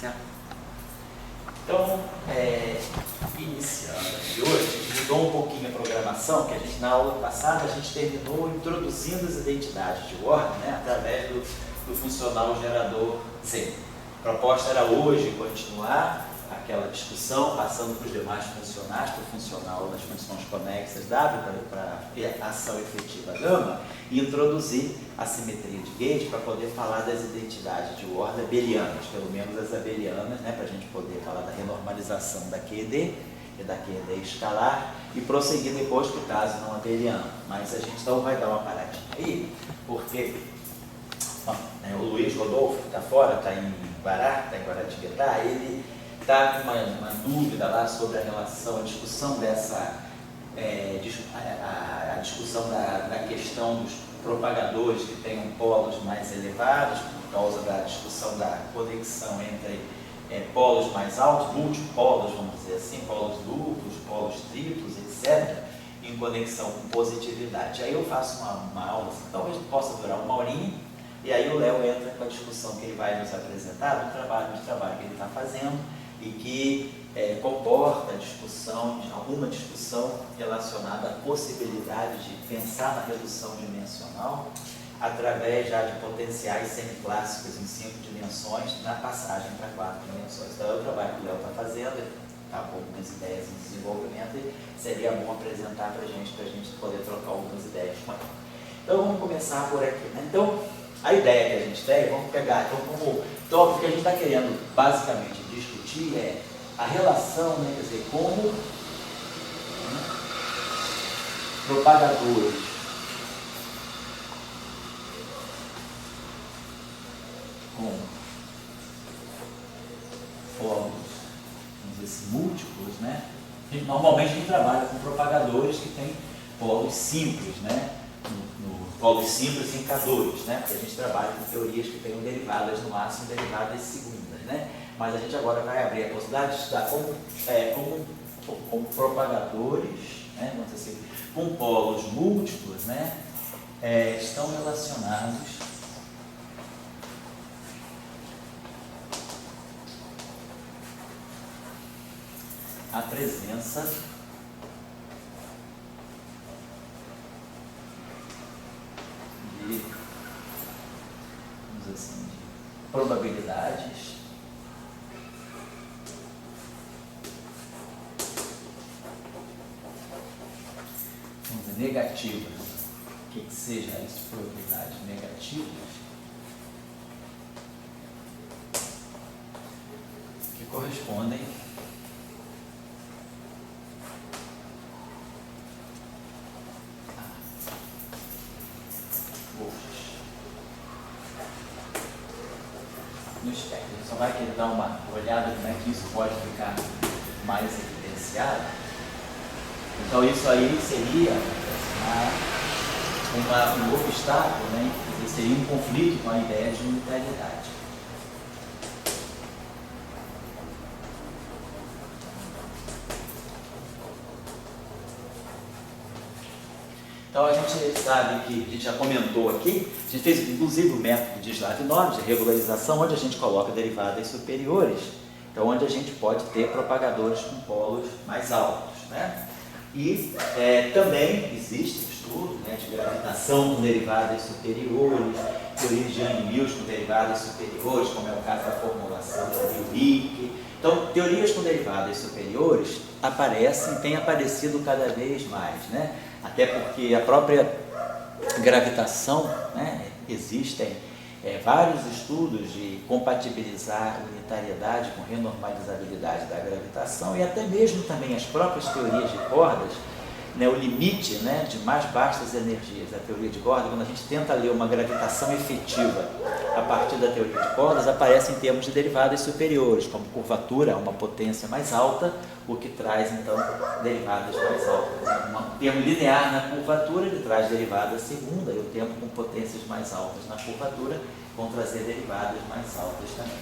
Certo? Então, iniciando aqui hoje, a gente mudou um pouquinho a programação, que a gente, na aula passada, a gente terminou introduzindo as identidades de ordem, né, através do funcional gerador Z. A proposta era hoje continuar aquela discussão, passando para os demais funcionais, para o funcional das funções conexas W, para ação efetiva gama, e introduzir a simetria de gate para poder falar das identidades de ordem abelianas, pelo menos as abelianas, né, para a gente poder falar da renormalização da QED e da QED escalar, e prosseguir depois para o caso não abeliano. Mas a gente então vai dar uma paradinha aí, porque o Luiz Rodolfo, que está fora, está em Guaratinguetá, ele está com uma dúvida lá sobre a relação, a discussão dessa, a discussão da questão dos propagadores que tenham polos mais elevados, por causa da discussão da conexão entre polos mais altos, multipolos, vamos dizer assim, polos duplos, polos triplos, etc., em conexão com positividade. Aí eu faço uma aula, assim, talvez possa durar uma horinha, e aí o Léo entra com a discussão que ele vai nos apresentar do trabalho que ele está fazendo, e que comporta alguma discussão relacionada à possibilidade de pensar na redução dimensional através já de potenciais semiclássicos em 5 dimensões na passagem para 4 dimensões. Então é o trabalho que o Léo está fazendo, ele está com algumas ideias em desenvolvimento e seria bom apresentar para a gente poder trocar algumas ideias com ele. Então vamos começar por aqui, né? Então, a ideia que a gente tem, vamos pegar, então o que a gente está querendo basicamente discutir é a relação, né, quer dizer, como propagadores com polos, vamos dizer assim, múltiplos, né? Normalmente a gente trabalha com propagadores que têm polos simples, né? Polos simples em K2, né? Porque a gente trabalha com teorias que tenham derivadas no máximo e derivadas segundas, né? Mas a gente agora vai abrir a possibilidade de estudar como propagadores, né? Vamos dizer assim, com polos múltiplos, né? Estão relacionados à presença de, vamos dizer assim, de probabilidades negativas, o que seja isso, probabilidades negativas, que correspondem a bolsas no espectro. A gente só vai querer dar uma olhada como é que isso pode ficar mais evidenciado. Então isso aí seria um obstáculo, né? Quer dizer, seria um conflito com a ideia de unitariedade. Então a gente sabe que, a gente já comentou aqui, a gente fez inclusive o método de Slavnov, de regularização, onde a gente coloca derivadas superiores, então onde a gente pode ter propagadores com polos mais altos, né? E também existe estudo, né, de gravitação com derivadas superiores, teorias de Yang-Mills com derivadas superiores, como é o caso da formulação do Wick. Então, teorias com derivadas superiores têm aparecido cada vez mais, né? Até porque a própria gravitação, né, existem vários estudos de compatibilizar unitariedade com renormalizabilidade da gravitação e até mesmo também as próprias teorias de cordas, né, o limite, né, de mais baixas energias. A teoria de cordas, quando a gente tenta ler uma gravitação efetiva a partir da teoria de cordas, aparece em termos de derivadas superiores, como curvatura, uma potência mais alta, o que traz então derivadas mais altas. Um termo linear na curvatura, ele traz derivadas segunda, e o termo com potências mais altas na curvatura vão trazer derivadas mais altas também.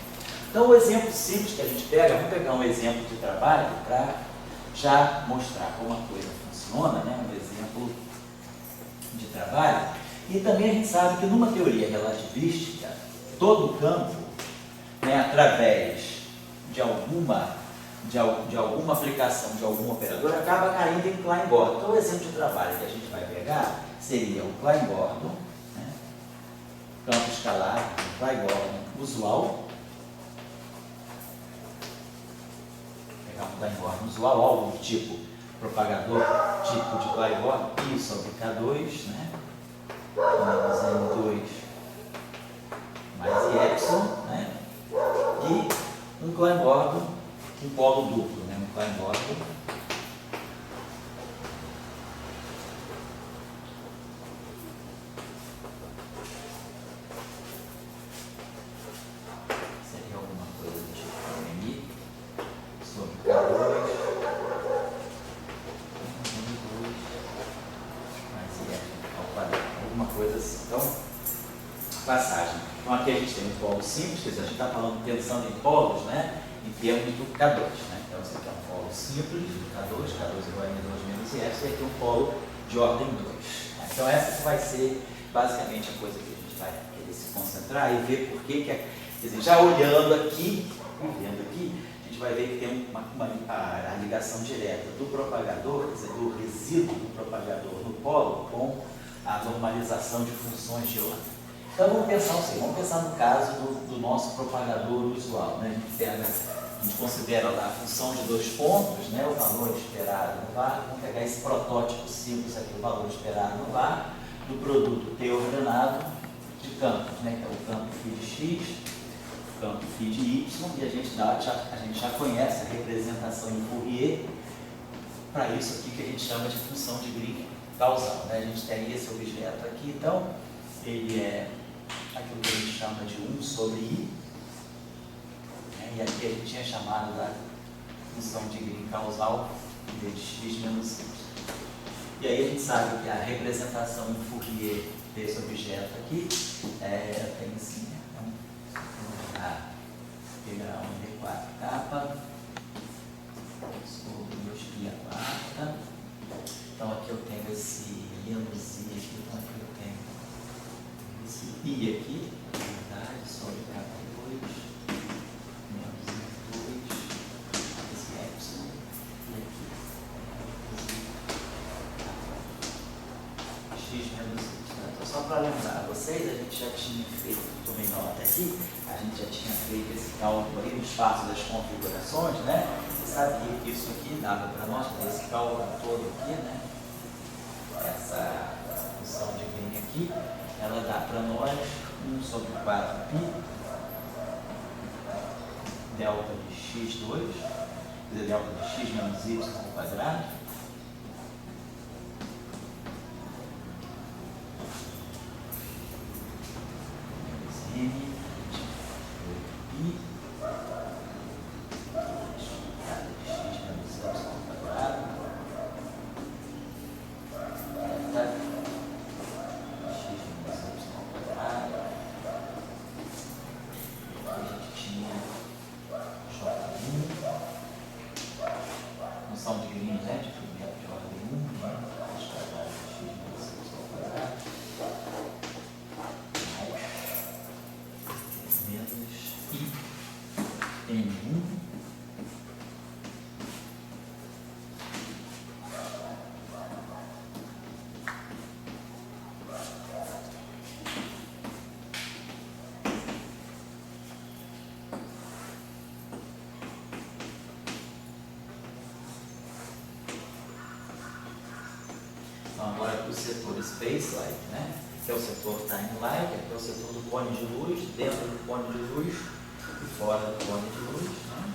Então o exemplo simples que a gente pega, vamos pegar um exemplo de trabalho para já mostrar como a coisa funciona, né? Um exemplo de trabalho. E também a gente sabe que numa teoria relativística, todo o campo, né, através de alguma aplicação de algum operador acaba caindo em Klein-Gordon. Então, o exemplo de trabalho que a gente vai pegar seria o Klein-Gordon, né? Campo escalar, Klein-Gordon usual. Pegar um Klein-Gordon usual, algo do tipo propagador tipo de Klein-Gordon, I sobre K2, né? Menos N2 mais Y, né? E um Klein-Gordon, um polo duplo, né? Um Klein-Gordon seria alguma coisa do tipo MI sobre K2 N2 mais I ao quadrado, alguma coisa assim. Então, passagem. Então aqui a gente tem um polo simples, quer dizer, a gente está falando, pensando em polos, né, em termos do K2. Né? Então esse aqui é um polo simples do K2, K2 igual a N2 menos IF, e aqui um polo de ordem 2. Então essa vai ser basicamente a coisa que a gente vai querer se concentrar e ver por que, quer dizer, já olhando aqui, vendo aqui, a gente vai ver que tem a ligação direta do propagador, quer dizer, do resíduo do propagador no polo com a normalização de funções de ordem. Então vamos pensar assim, vamos pensar no caso do nosso propagador usual. Né? A gente considera lá a função de 2 pontos, né? O valor esperado no VAR. Vamos pegar esse protótipo simples aqui, o valor esperado no VAR, do produto T ordenado de campos, né? Que é o campo φ de x, o campo φ de y, e a gente já conhece a representação em Fourier para isso aqui que a gente chama de função de Green causal. Né? A gente tem esse objeto aqui, então ele é aquilo que a gente chama de 1 sobre I, né? E aqui a gente tinha chamado da função de Green causal de x menos y. E aí a gente sabe que a representação em Fourier desse objeto aqui tem assim, integral de 4k sobre 2π². Então aqui eu tenho esse menos i aqui, então aqui eu tenho esse i aqui, na verdade, sobre k2 menos i2, esse epsilon, e aqui x menos y. Então, só para lembrar vocês, a gente já tinha feito, tomei nota aqui, a gente já tinha feito esse cálculo aí no espaço das configurações, né? Você sabia que isso aqui dava para nós, esse cálculo todo aqui, né? Essa função de Green aqui, ela dá para nós 1 sobre 4π delta de x2, quer dizer, delta de x menos y ao quadrado, menos n i agora para o setor space-like, né? Que é o setor time-like, que é o setor do cone de luz, dentro do cone de luz e fora do cone de luz. Né?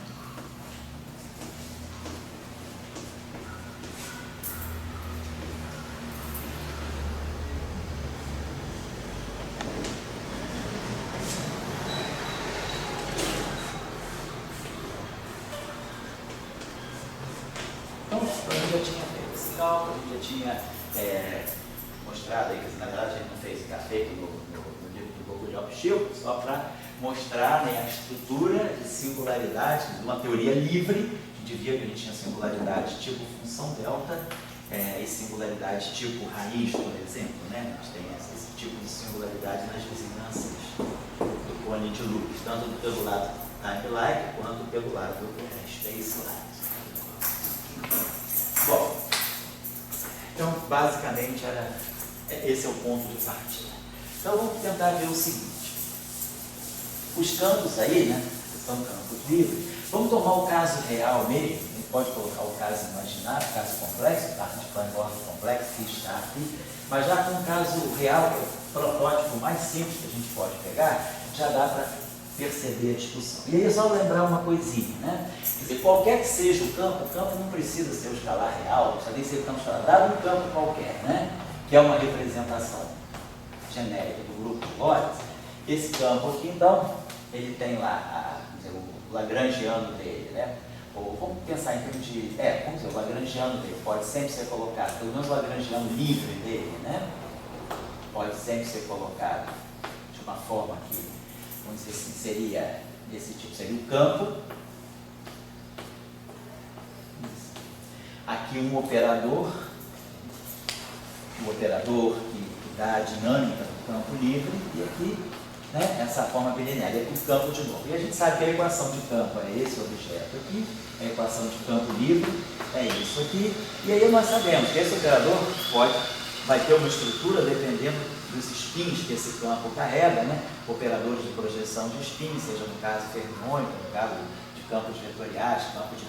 Então, eu já tinha feito esse cálculo, a gente já tinha mostrado aí, que na verdade a gente não fez, está feito no livro do Bogoliubov, só para mostrar, né, a estrutura de singularidade de uma teoria livre. A gente via que a gente tinha singularidade tipo função delta e singularidade tipo raiz, por exemplo. Né? A gente tem esse tipo de singularidade nas vizinhanças do cone de luz, tanto pelo lado timeline quanto pelo lado do spaceline. Bom, então basicamente esse é o ponto de partida. Então vamos tentar ver o seguinte. Os campos aí, né, são campos livres. Vamos tomar o caso real mesmo. A gente pode colocar o caso imaginário, o caso complexo, o caso de Klein-Gordon complexo que está aqui. Mas já com o caso real, que é o protótipo mais simples que a gente pode pegar, já dá para perceber a discussão. E aí é só lembrar uma coisinha, né? Quer dizer, qualquer que seja o campo não precisa ser o escalar real, precisa nem ser o campo escalar, dado um campo qualquer, né? Que é uma representação genérica do grupo de Lorentz. Esse campo aqui, então, ele tem lá o lagrangiano dele, né? Ou vamos pensar em termos de... vamos dizer, o lagrangiano dele pode sempre ser colocado, pelo menos o lagrangiano livre dele, né? Pode sempre ser colocado de uma forma que, vamos dizer assim, seria desse tipo, seria o campo. Aqui um operador, o operador que dá a dinâmica do campo livre, e aqui, né, essa forma bilinear, e aqui o campo de novo. E a gente sabe que a equação de campo é esse objeto aqui, a equação de campo livre é isso aqui, e aí nós sabemos que esse operador vai ter uma estrutura dependendo dos spins que esse campo carrega, né, operadores de projeção de spins, seja no caso fermiônico, no caso de campos vetoriais, campos de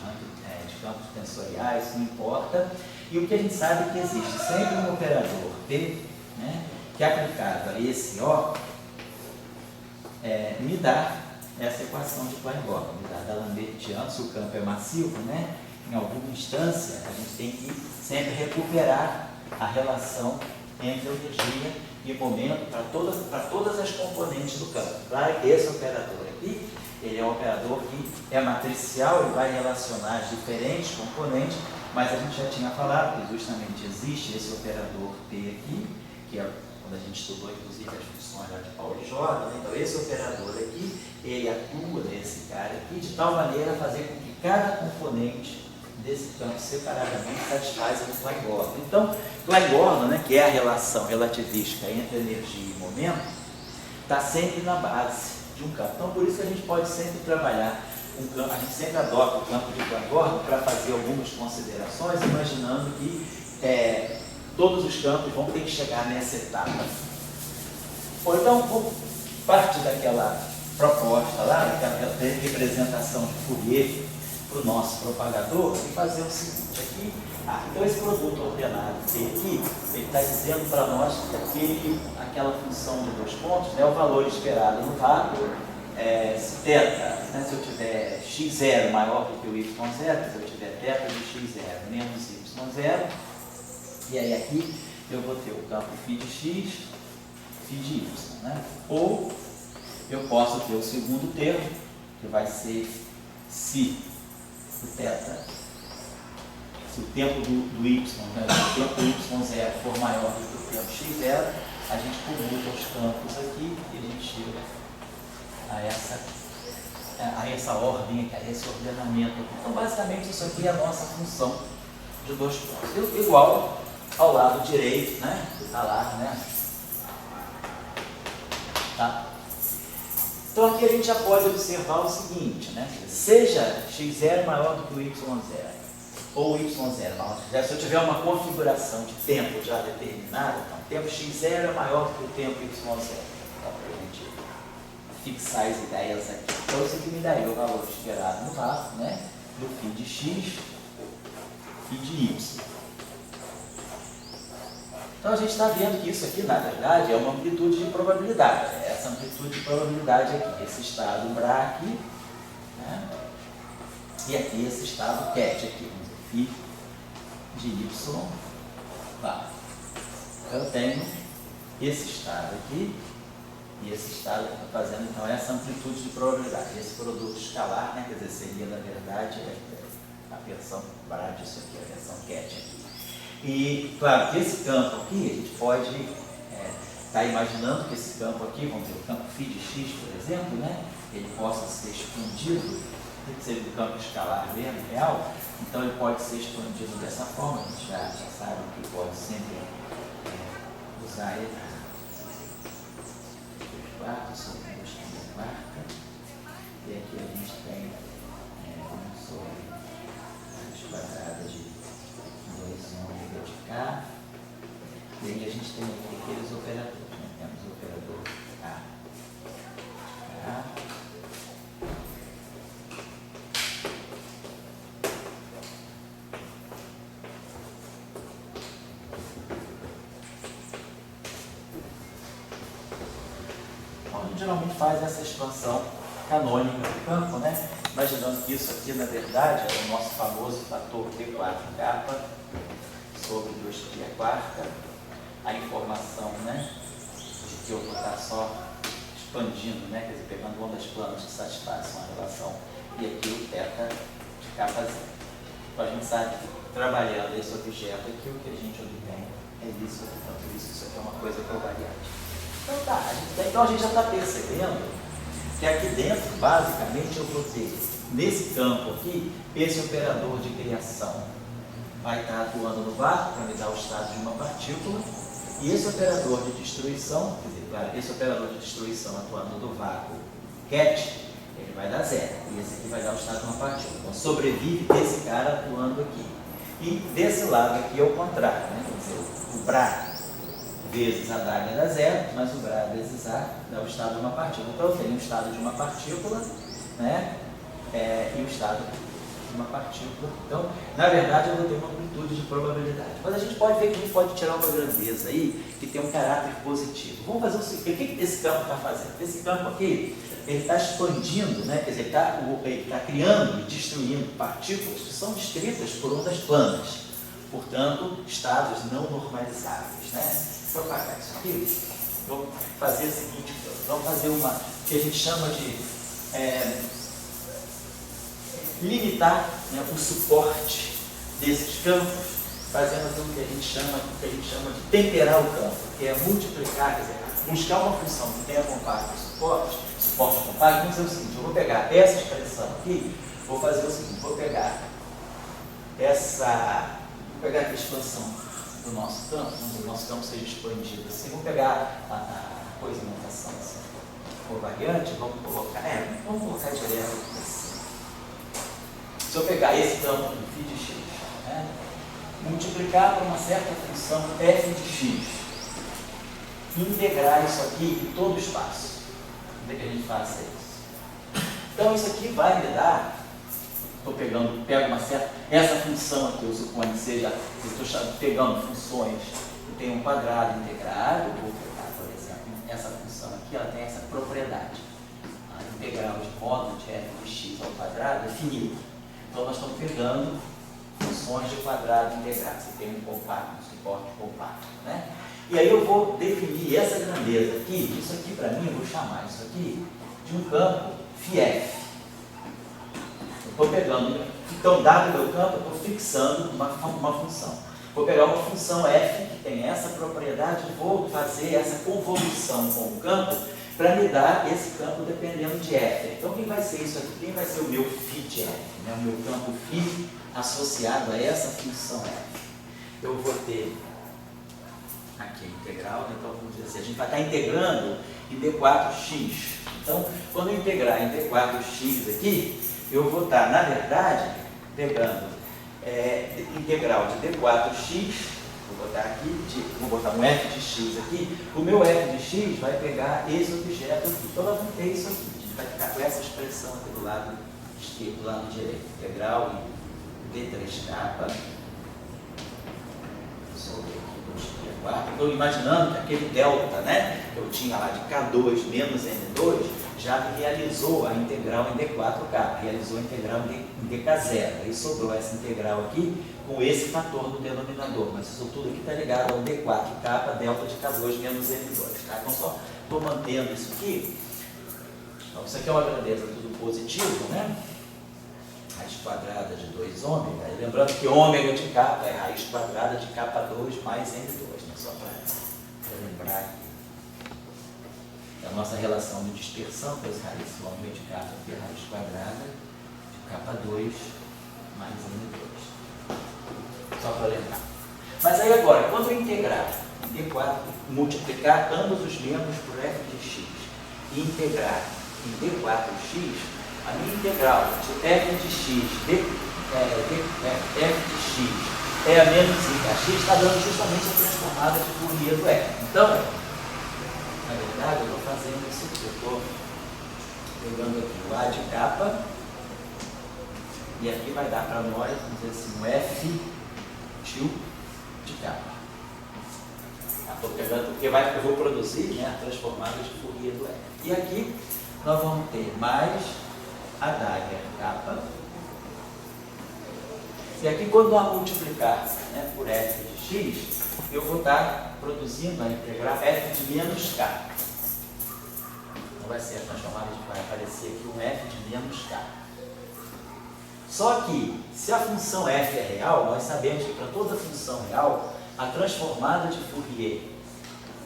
campos tensoriais, não importa. E o que a gente sabe é que existe sempre um operador P, né, que aplicado a esse O, me dá essa equação de Klein-Gordon, me dá D'Alembertiano, se o campo é massivo, né, em alguma instância a gente tem que sempre recuperar a relação entre energia e momento para todas as componentes do campo. Claro que esse operador aqui, ele é um operador que é matricial, ele vai relacionar as diferentes componentes, mas a gente já tinha falado que justamente existe esse operador P aqui, que é quando a gente estudou inclusive as funções lá de Pauli e Jordan, né? Então esse operador aqui, ele atua nesse cara aqui de tal maneira a fazer com que cada componente desse campo separadamente satisfaz o Klein-Gordon. Então, Klein-Gordon, né, que é a relação relativística entre energia e momento, está sempre na base de um campo. Então, por isso que a gente pode sempre trabalhar um campo, a gente sempre adota o campo de Klein-Gordon para fazer algumas considerações, imaginando que todos os campos vão ter que chegar nessa etapa. Ou então, parte daquela proposta lá, daquela representação de Fourier para o nosso propagador, e fazer o seguinte aqui. Então esse produto ordenado T aqui, ele está dizendo para nós que aquela função de 2 pontos, né, o valor esperado no vácuo, se θ, né, se eu tiver x0 maior do que o y0, se eu tiver θ de x0 menos y0, e aí aqui eu vou ter o campo φ de x, φ de y, né? Ou eu posso ter o segundo termo, que vai ser se o θ, se o tempo do y, né, se o tempo do y0 for maior do que o tempo x0, a gente comuta os campos aqui e a gente chega a essa ordem aqui, a esse ordenamento aqui. Então, basicamente, isso aqui é a nossa função de 2 pontos. Igual ao lado direito, né, que está lá, né? Tá? Então, aqui a gente já pode observar o seguinte, né? Seja x0 maior do que o y0, ou o y0 maior do que x0, se eu tiver uma configuração de tempo já determinada, então, o tempo x0 é maior do que o tempo y0. Então, para a gente fixar as ideias aqui. Então, isso aqui me daria o valor esperado no vácuo, né? Do φ de x e de y. Então, a gente está vendo que isso aqui, na verdade, é uma amplitude de probabilidade. Essa amplitude de probabilidade aqui, esse estado Bragg, né? E aqui esse estado Ket aqui, φ de y vácuo. Então, eu tenho esse estado aqui e esse estado que está fazendo, então, essa amplitude de probabilidade. Esse produto escalar, né? Quer dizer, seria, na verdade, a versão Bragg disso aqui, a versão Ket aqui. E, claro, que esse campo aqui, a gente pode estar imaginando que esse campo aqui, vamos dizer, o campo φ de x, por exemplo, né, ele possa ser expandido, seria o campo escalar mesmo, real, então ele pode ser expandido dessa forma, a gente já sabe que pode sempre usar ele. 2 quartos sobre 2 quarta. E aqui a gente tem 1 sobre raiz quadrada de 2 ômega de K. E aí a gente tem aqui aqueles operadores, né? Temos o operador A, K. Então, a gente geralmente faz essa expansão canônica do campo, né? Imaginando que isso aqui, na verdade, é o nosso famoso fator P4K sobre 2π², a informação, né, de que eu vou estar só expandindo, né, quer dizer, pegando ondas planas que satisfaçam a relação, e aqui o θ de K0. Então a gente sabe que trabalhando esse objeto aqui, o que a gente obtém é isso aqui, então por isso aqui é uma coisa covariante. Então tá, então a gente já está percebendo que aqui dentro, basicamente, eu vou ter, nesse campo aqui, esse operador de criação vai estar atuando no vácuo para me dar o estado de uma partícula, e esse operador de destruição, quer dizer, claro, esse operador de destruição atuando no vácuo, ket, ele vai dar 0, e esse aqui vai dar o estado de uma partícula. Então, sobrevive esse cara atuando aqui. E desse lado aqui é o contrário, né? Quer dizer, o Bra vezes a Daga dá 0, mas o Bra vezes A dá o estado de uma partícula. Então eu tenho o estado de uma partícula, né? E o estado de uma partícula. Então, na verdade, eu vou ter uma amplitude de probabilidade. Mas a gente pode ver que a gente pode tirar uma grandeza aí que tem um caráter positivo. Vamos fazer o seguinte: o que esse campo está fazendo? Esse campo aqui, ele está expandindo, né? Quer dizer, ele está criando e destruindo partículas que são descritas por ondas planas. Portanto, estados não normalizáveis, né? Vou apagar isso aqui. Vou fazer o seguinte: vamos fazer uma que a gente chama de limitar, né, o suporte desses campos, fazendo o que a gente chama de temperar o campo, que é multiplicar, quer dizer, buscar uma função que tenha compacto suporte compacto. Vamos fazer o seguinte: eu vou pegar essa expressão aqui, vou fazer o seguinte: vou pegar aqui a expansão do nosso campo, onde o nosso campo seja expandido assim. Vou pegar a coisinetação assim, covariante, vamos colocar direto assim. Se eu pegar esse campo do φ de x, né, multiplicar por uma certa função f de x, integrar isso aqui em todo o espaço, como é que a gente faça isso? Então isso aqui vai me dar, essa função aqui, eu suponho que seja, eu estou pegando funções que tem um quadrado integrado, eu vou pegar, por exemplo, essa função aqui, ela tem essa propriedade. A integral de módulo de f de x ao quadrado é finito. Então nós estamos pegando funções de quadrado integrado, você tem um compacto, um suporte compacto, né? E aí eu vou definir essa grandeza aqui, isso aqui para mim, eu vou chamar isso aqui de um campo φf. Estou pegando, então, dado o meu campo, eu estou fixando uma função. Vou pegar uma função f que tem essa propriedade, vou fazer essa convolução com o campo para me dar esse campo dependendo de f. Então, quem vai ser isso aqui? Quem vai ser o meu φ de f? Né? O meu campo φ associado a essa função f. Eu vou ter aqui a integral, né? Então vamos dizer assim, a gente vai estar integrando em d4x. Então, quando eu integrar em d4x aqui, eu vou estar, na verdade, pegando integral de d4x, vou botar um f de x aqui, o meu f de x vai pegar esse objeto aqui. Então nós vamos ter isso aqui, a gente vai ficar com essa expressão aqui do lado esquerdo, do lado direito, integral em d3k sobre 2π². Estou imaginando que aquele delta, né, que eu tinha lá de K2 menos N2, já realizou a integral em D4K, realizou a integral em DK0. Aí sobrou essa integral aqui com esse fator no denominador, mas isso tudo aqui está ligado ao D4K, delta de K2 menos N2. Tá? Então só estou mantendo isso aqui. Então isso aqui é uma grandeza tudo positivo, né? Raiz quadrada de 2 ômega. E lembrando que ômega de K é raiz quadrada de K2 mais N2, né? Só para lembrar aqui. A nossa relação de dispersão, que as raízes vão de K aqui, a raiz quadrada de K2 mais N2. Só para lembrar. Mas aí agora, quando eu integrar em D4, multiplicar ambos os membros por f de x e integrar em D4x, a minha integral de f de x f de x é a menos i kx, está dando justamente a transformada de Fourier do f. Então, na verdade, eu estou fazendo isso aqui. Eu estou pegando aqui o a de capa, e aqui vai dar para nós, vamos dizer assim, um f tio de capa. Estou pegando, porque eu vou produzir, né, a transformada de Fourier do f. E aqui nós vamos ter mais a Dagger capa. E aqui, quando nós multiplicar, né, por f de x, eu vou estar produzindo a integral f de menos k. Então vai ser a transformada, vai aparecer aqui um f de menos k. Só que, se a função f é real, nós sabemos que para toda função real, a transformada de Fourier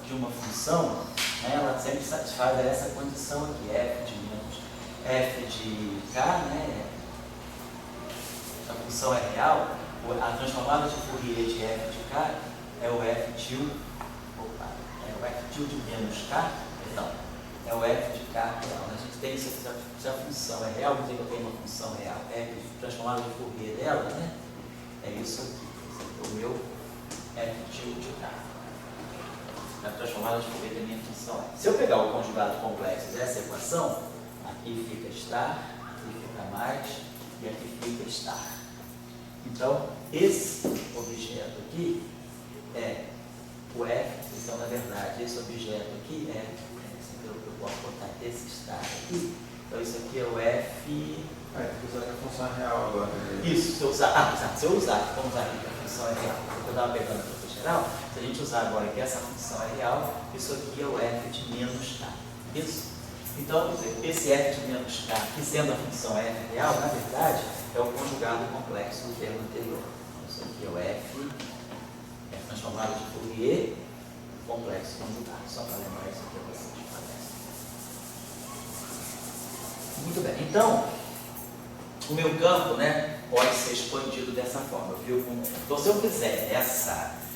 de uma função, né, ela sempre satisfaz essa condição aqui, f de menos f de k, né? A função é real, a transformada de Fourier de f de k é o f tilde, é o f tilde de menos k, perdão, é o f de k real. A gente tem isso aqui, se a função é real, vamos dizer que eu tenho uma função real, f transformada de Fourier dela, né? É isso aqui, esse é o meu f tilde de k. A transformada de Fourier da minha função é. Se eu pegar o conjugado complexo dessa equação, aqui fica estar, aqui fica mais e aqui fica estar. Então, esse objeto aqui é o f, então, na verdade, esse objeto aqui eu posso botar esse estar aqui, então isso aqui é o f... usar a função real agora. Isso, se eu usar, vamos usar aqui a função é real, eu estava pegando para geral, se a gente usar agora que essa função é real, isso aqui é o f de menos k, isso? Então, esse f de menos k, que sendo a função f real, na verdade, é o conjugado complexo do termo anterior. Então, isso aqui é o f transformado de Fourier, complexo conjugado. Só para lembrar isso aqui a vocês. Muito bem. Então, o meu campo, né, pode ser expandido dessa forma. Viu? Então, se eu fizer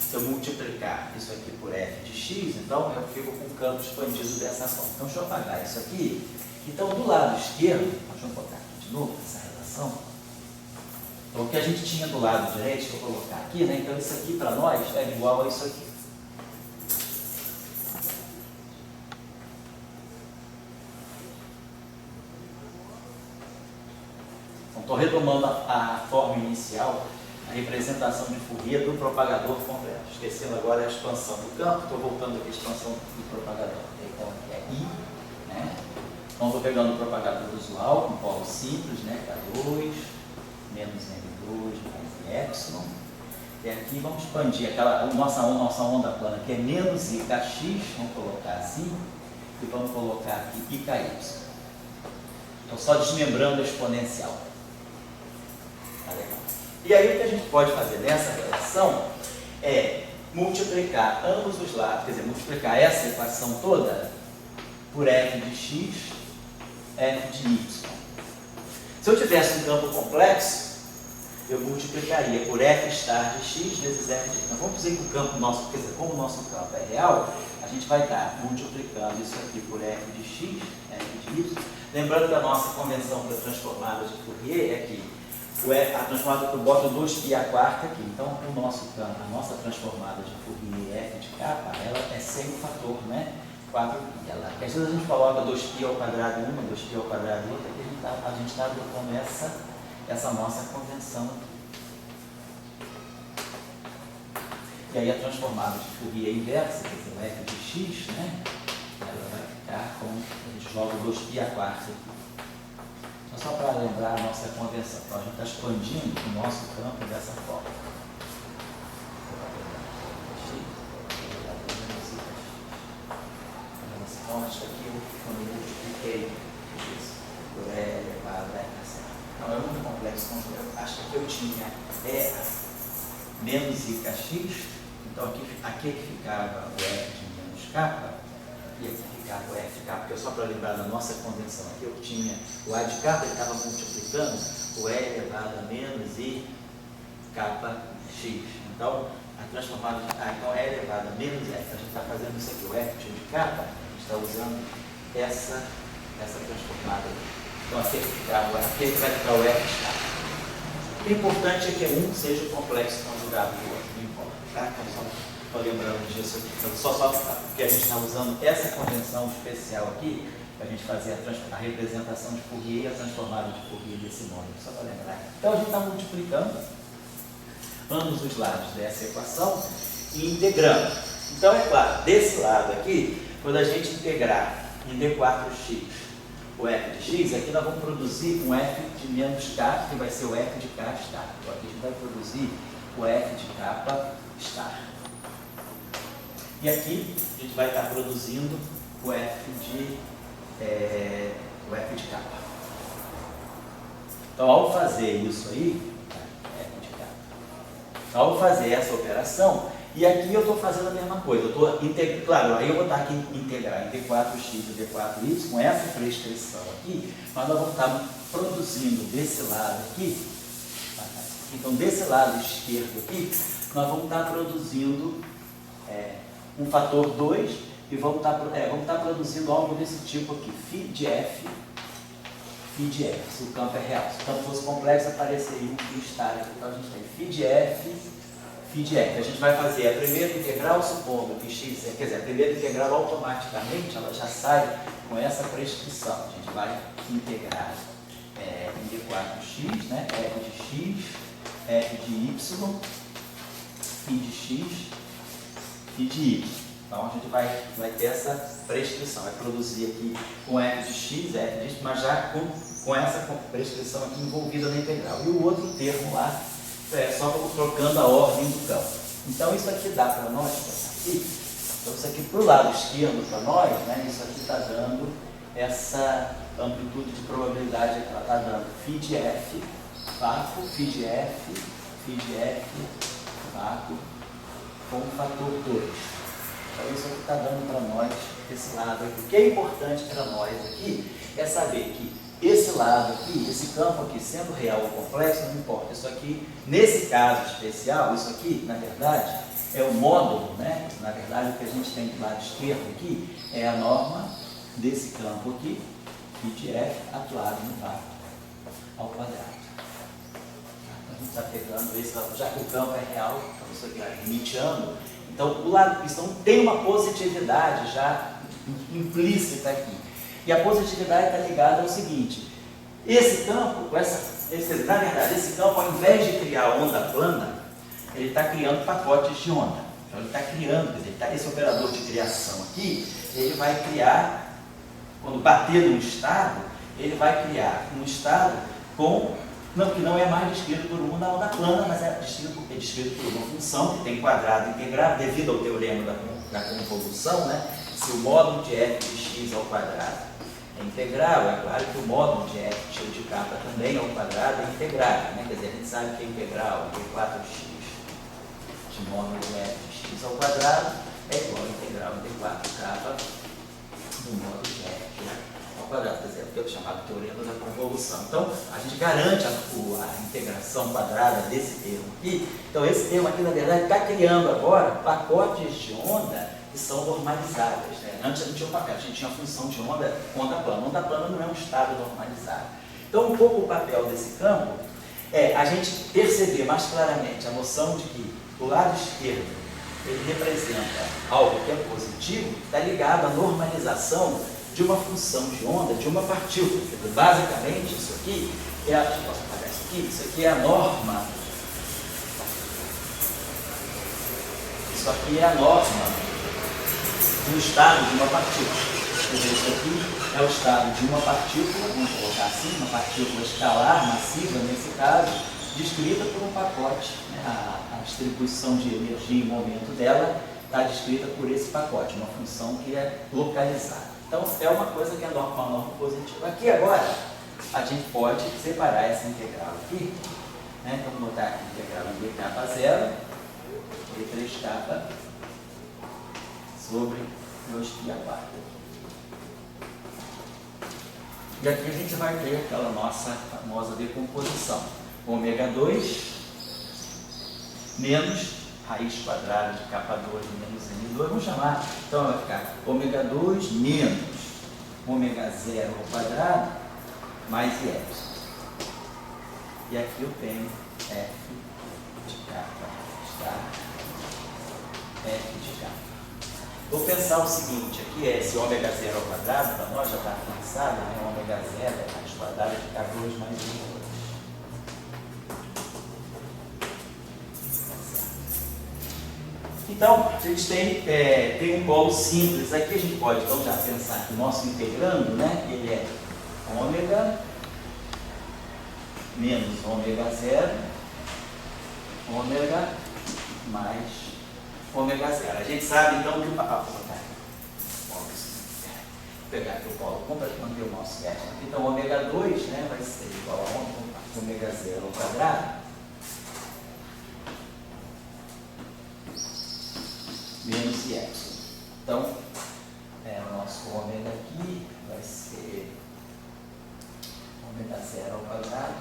se eu multiplicar isso aqui por f de x, então eu fico com o campo expandido dessa forma. Então, deixa eu apagar isso aqui. Então, do lado esquerdo, deixa eu botar aqui de novo essa relação. Então, o que a gente tinha do lado direito, deixa eu colocar aqui, né? Então, isso aqui para nós é igual a isso aqui. Então, estou retomando a forma inicial, a representação de Fourier do propagador completo. Esquecendo agora a expansão do campo, estou voltando aqui a expansão do propagador. Então, aqui é I, né? Então, estou pegando o propagador usual, com polo simples, né? K2, menos M2, mais epsilon. E aqui vamos expandir aquela nossa onda plana, que é menos IKX, vamos colocar assim, e vamos colocar aqui IKY. Estou só desmembrando a exponencial. Tá legal. E aí o que a gente pode fazer nessa relação é multiplicar ambos os lados, quer dizer, multiplicar essa equação toda por f de x, f de y. Se eu tivesse um campo complexo, eu multiplicaria por f estar de x vezes f de y. Então vamos dizer que o campo nosso, quer dizer, como o nosso campo é real, a gente vai estar multiplicando isso aqui por f de x, f de y. Lembrando que a nossa convenção para transformadas de Fourier é que a transformada que eu boto 2π a quarta aqui. Então, o nosso campo, a nossa transformada de Fourier f de k, ela é sem o fator, né? 4π. Porque às vezes a gente coloca 2π ao quadrado em uma, 2π ao quadrado em outra, que a gente está adotando essa nossa convenção aqui. E aí a transformada de Fourier inversa, quer dizer, o f de x, né? Ela vai ficar com, a gente joga 2π a quarta aqui. Só para lembrar a nossa convenção. Então, a gente está expandindo o nosso campo dessa forma. Então, acho que aqui eu multipliquei isso por E elevado a R. Então, é muito complexo. Acho que aqui eu tinha E menos IKX. Então, aqui que ficava o F de menos K. E aqui ficava o f de k, porque só para lembrar da nossa convenção aqui, eu tinha o a de k, ele estava multiplicando o e elevado a menos i kx. Então, a transformada de então e elevado a menos f, a gente está fazendo isso aqui, o f de k, a gente está usando essa transformada aqui. Então aqui vai ficar o F estar. O importante é que um seja o complexo conjugado do outro, não importa. Tá? Então, só estou lembrando disso aqui. Então, só porque a gente está usando essa convenção especial aqui, para a gente fazer a representação de Fourier e a transformada de Fourier desse nome, só para lembrar. Então a gente está multiplicando ambos os lados dessa equação e integrando. Então é claro, desse lado aqui, quando a gente integrar em D4x o f de x, aqui nós vamos produzir um f de menos k, que vai ser o f de k star. Então aqui a gente vai produzir o f de k star. E aqui a gente vai estar produzindo o f de k. Então ao fazer isso aí, f de k. Então, ao fazer essa operação, e aqui eu estou fazendo a mesma coisa, eu estou integrando, claro, aí eu vou estar aqui integrar em D4x e D4y, com essa prescrição aqui, mas nós vamos estar produzindo desse lado aqui, então desse lado esquerdo aqui, nós vamos estar produzindo um fator 2 e vamos estar produzindo algo desse tipo aqui, φ de f, se o campo é real. Se o campo fosse complexo, apareceria um φ estar aqui, então a gente tem φ de f. A gente vai fazer a primeira integral, supondo que x, quer dizer, a primeira integral automaticamente ela já sai com essa prescrição. A gente vai integrar em D4x, né, f de x, f de y, φ de x, φ de y. Então a gente vai ter essa prescrição, vai produzir aqui com f de x, f de y, mas já com essa prescrição aqui envolvida na integral. E o outro termo lá, só trocando a ordem do campo. Então isso aqui dá para nós, aqui, então isso aqui para o lado esquerdo para nós, né, isso aqui está dando essa amplitude de probabilidade que ela está dando φ de f, vácuo, φ de f, vácuo, com o fator 2. Então isso aqui está dando para nós esse lado aqui. O que é importante para nós aqui é saber que esse lado aqui, esse campo aqui, sendo real ou complexo, não importa. Isso aqui, nesse caso especial, isso aqui, na verdade, é o módulo, né? Na verdade, o que a gente tem do lado esquerdo aqui é a norma desse campo aqui, φ de f, atuado no vácuo ao quadrado. A gente está pegando esse lado, já que o campo é real, então isso aqui é limiteando. Então, o lado, então tem uma positividade já implícita aqui. E a positividade está ligada ao seguinte: esse campo, na verdade, esse campo, ao invés de criar onda plana, ele está criando pacotes de onda. Então, ele está criando, quer dizer, esse operador de criação aqui, ele vai criar, quando bater num estado, ele vai criar um estado que não é mais descrito por uma onda plana, mas é descrito por uma função que tem quadrado integrado, devido ao teorema da convolução, né? Se o módulo de f de x ao quadrado é integral, é claro que o módulo de f de k também ao quadrado é integrável, né? Quer dizer, a gente sabe que é integral de 4x de módulo de f de x ao quadrado é igual a integral de 4k do módulo de f ao quadrado, quer dizer, é o chamado teorema da convolução. Então, a gente garante a integração quadrada desse termo aqui. Então, esse termo aqui, na verdade, está criando agora pacotes de onda que são normalizáveis, né? Antes a gente tinha um papel, a gente tinha a função de onda plana. Onda plana não é um estado normalizado. Então, um pouco o papel desse campo é a gente perceber mais claramente a noção de que o lado esquerdo ele representa algo que é positivo, está ligado à normalização de uma função de onda de uma partícula. Basicamente, isso aqui é a norma. Isso aqui é a norma do estado de uma partícula. Quer dizer, isso aqui é o estado de uma partícula, vamos colocar assim, uma partícula escalar, massiva, nesse caso, descrita por um pacote. Né? A distribuição de energia e momento dela está descrita por esse pacote, uma função que é localizada. Então, é uma coisa que é uma norma positiva. Aqui agora, a gente pode separar essa integral aqui, né? Então, vou botar aqui a integral em dk0 e 3k sobre 2π². E aqui a gente vai ter aquela nossa famosa decomposição. Ômega 2 menos raiz quadrada de k2 menos n2. Vamos chamar, então vai ficar ômega 2 menos ômega 0 ao quadrado mais y. E aqui eu tenho f de kappa está f de kappa. Vou pensar o seguinte, aqui é esse ômega zero ao quadrado, para nós já está cansado, né? Ômega zero é raiz quadrada de K2 mais 1. Então, a gente tem um polo simples. Aqui a gente pode então já pensar que o nosso integrando, né, ele é ômega menos ômega zero, ômega mais ômega zero. A gente sabe então que vou pegar aqui o polo para manter o nosso teste. Então, ômega 2, né, vai ser igual a ômega zero ao quadrado menos y. Então, o nosso ômega aqui vai ser ômega zero ao quadrado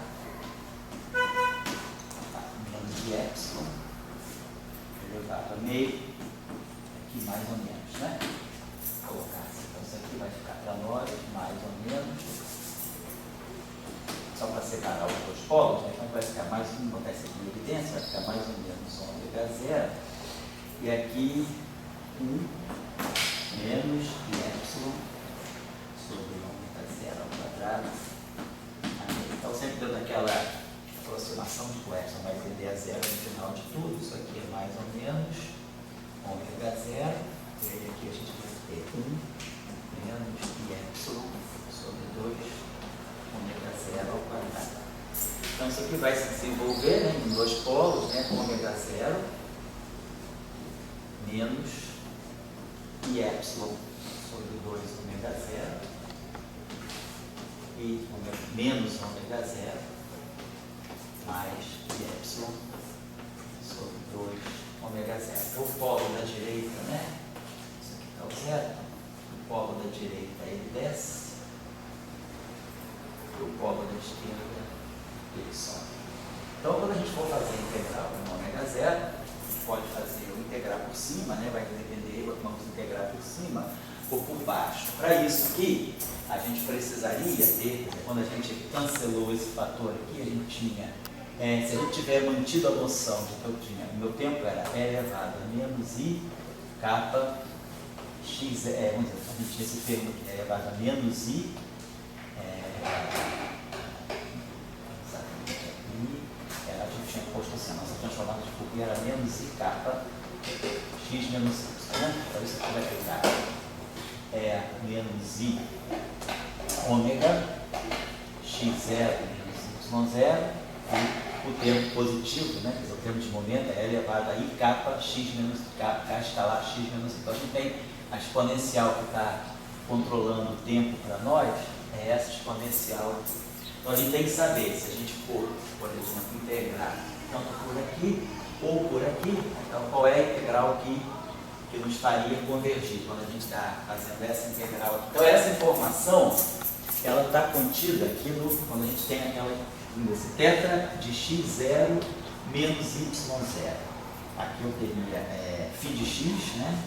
menos y elevado a meio, aqui mais ou menos, né? Vou colocar assim. Então, isso aqui vai ficar para nós mais ou menos, só para separar os dois polos, né? Então vai ficar mais, vamos botar isso aqui em evidência, vai ficar mais ou menos ômega zero. E aqui, 1 menos y sobre ômega zero ao quadrado. Então, sempre dando aquela aproximação de que o epsilon vai tender a zero no final de tudo. Isso aqui é mais ou menos ômega zero. E aí aqui a gente vai ter 1 menos y sobre 2 ômega zero ao quadrado. Então, isso aqui vai se desenvolver, né, em dois polos, né, com ômega zero menos y sobre 2 ômega zero e menos ômega zero mais y sobre 2 ômega zero. O polo da direita, né? Isso aqui está o zero. O polo da direita ele desce e o polo da esquerda ele sobe. Então, quando a gente for fazer a integral no ômega zero, pode fazer o integrar por cima, né? Vai depender, vamos integrar por cima ou por baixo. Para isso aqui, a gente precisaria ter, quando a gente cancelou esse fator aqui, a gente tinha, se a gente tiver mantido a noção de que eu tinha, o meu tempo era E elevado a menos I, kappa, x, vamos dizer, a gente tinha esse termo aqui, E elevado a menos I, a gente tinha posto assim, a nossa transformada de Fourier era menos I kappa, x menos y, né? Então isso aqui vai ficar menos I ômega x0 menos y0, e o termo positivo, né, quer dizer, o termo de momento é elevado a I kappa, x menos K escalar x menos y. Então a gente tem a exponencial que está controlando o tempo para nós, é essa exponencial aqui. Então a gente tem que saber se a gente for, por exemplo, integrar tanto por aqui ou por aqui, então qual é a integral que nos faria convergir quando a gente está fazendo essa integral aqui. Então essa informação, ela está contida aqui quando a gente tem esse θ de x0 menos y0. Aqui eu teria φ de x, né,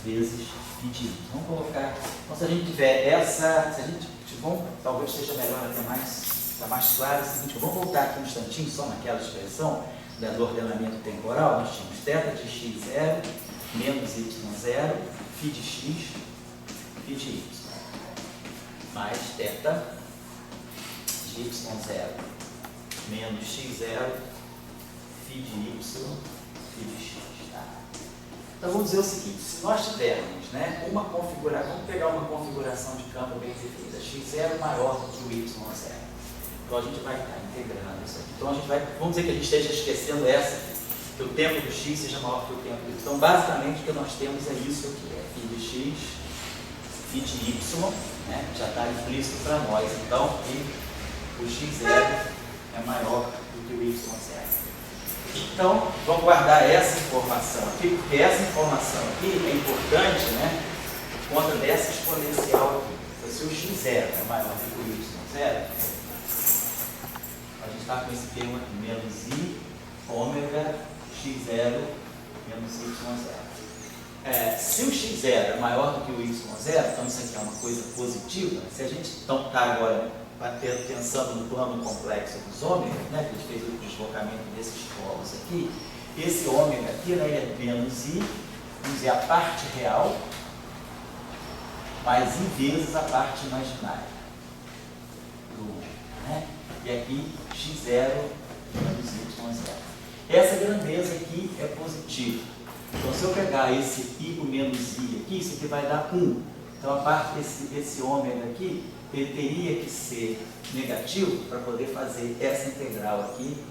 vezes φ de y. Vamos colocar, então se a gente tiver essa, se a gente, bom, talvez seja melhor até mais claro, é o seguinte, vamos voltar aqui um instantinho só naquela expressão do ordenamento temporal. Nós tínhamos θ de x0 menos y0, φ de x, φ de y, mais θ de y0 menos x0, φ de y, φ de x. Tá? Então vamos dizer o seguinte, se nós tivermos, né, uma configuração, vamos pegar uma configuração de campo bem definida, x0 maior do que o y0. Então a gente vai estar integrando isso aqui. Então a gente vai, vamos dizer que a gente esteja esquecendo que o tempo do x seja maior que o tempo do y. Então basicamente o que nós temos é isso aqui, φ de x, φ de y, né, já está implícito para nós. Então o x0 é maior do que o y0. Então, vamos guardar essa informação aqui, porque essa informação aqui é importante, né, por conta dessa exponencial aqui. Então, se o x0 é maior do que o y0, a gente está com esse termo aqui, menos i ômega x0 menos y0. Se o x0 é maior do que o y0, então isso aqui é uma coisa positiva. Se a gente está agora pensando no plano complexo dos ômegas, né, que a gente fez o deslocamento desses polos aqui, esse ômega aqui, né, é menos I, vamos dizer, a parte real, mais I vezes a parte imaginária do ômega, né? E aqui x0 menos y0. Essa grandeza aqui é positiva. Então, se eu pegar esse I com menos I aqui, isso aqui vai dar 1. Então, a parte desse ômega aqui, ele teria que ser negativo para poder fazer essa integral aqui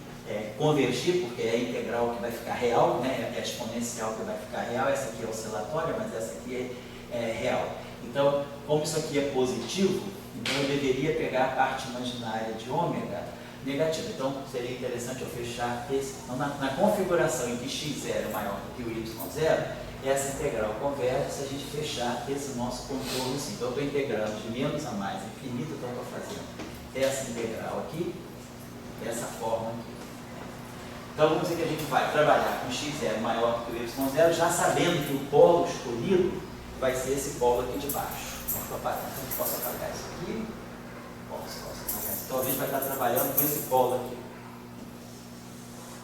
convergir, porque é a integral que vai ficar real, né? É a exponencial que vai ficar real. Essa aqui é oscilatória, mas essa aqui é real. Então, como isso aqui é positivo, então eu deveria pegar a parte imaginária de ômega negativa. Então, seria interessante eu fechar esse. Então, na configuração em que x0 é maior do que o y0, essa integral converge se a gente fechar esse nosso contorno assim. Então, eu estou integrando de menos a mais infinito, então eu estou fazendo essa integral aqui, dessa forma aqui. Então, vamos dizer que a gente vai trabalhar com x0 maior do que o y0, já sabendo que o polo escolhido vai ser esse polo aqui de baixo. Então, eu posso apagar isso aqui. Posso apagar isso. Então, a gente vai estar trabalhando com esse polo aqui.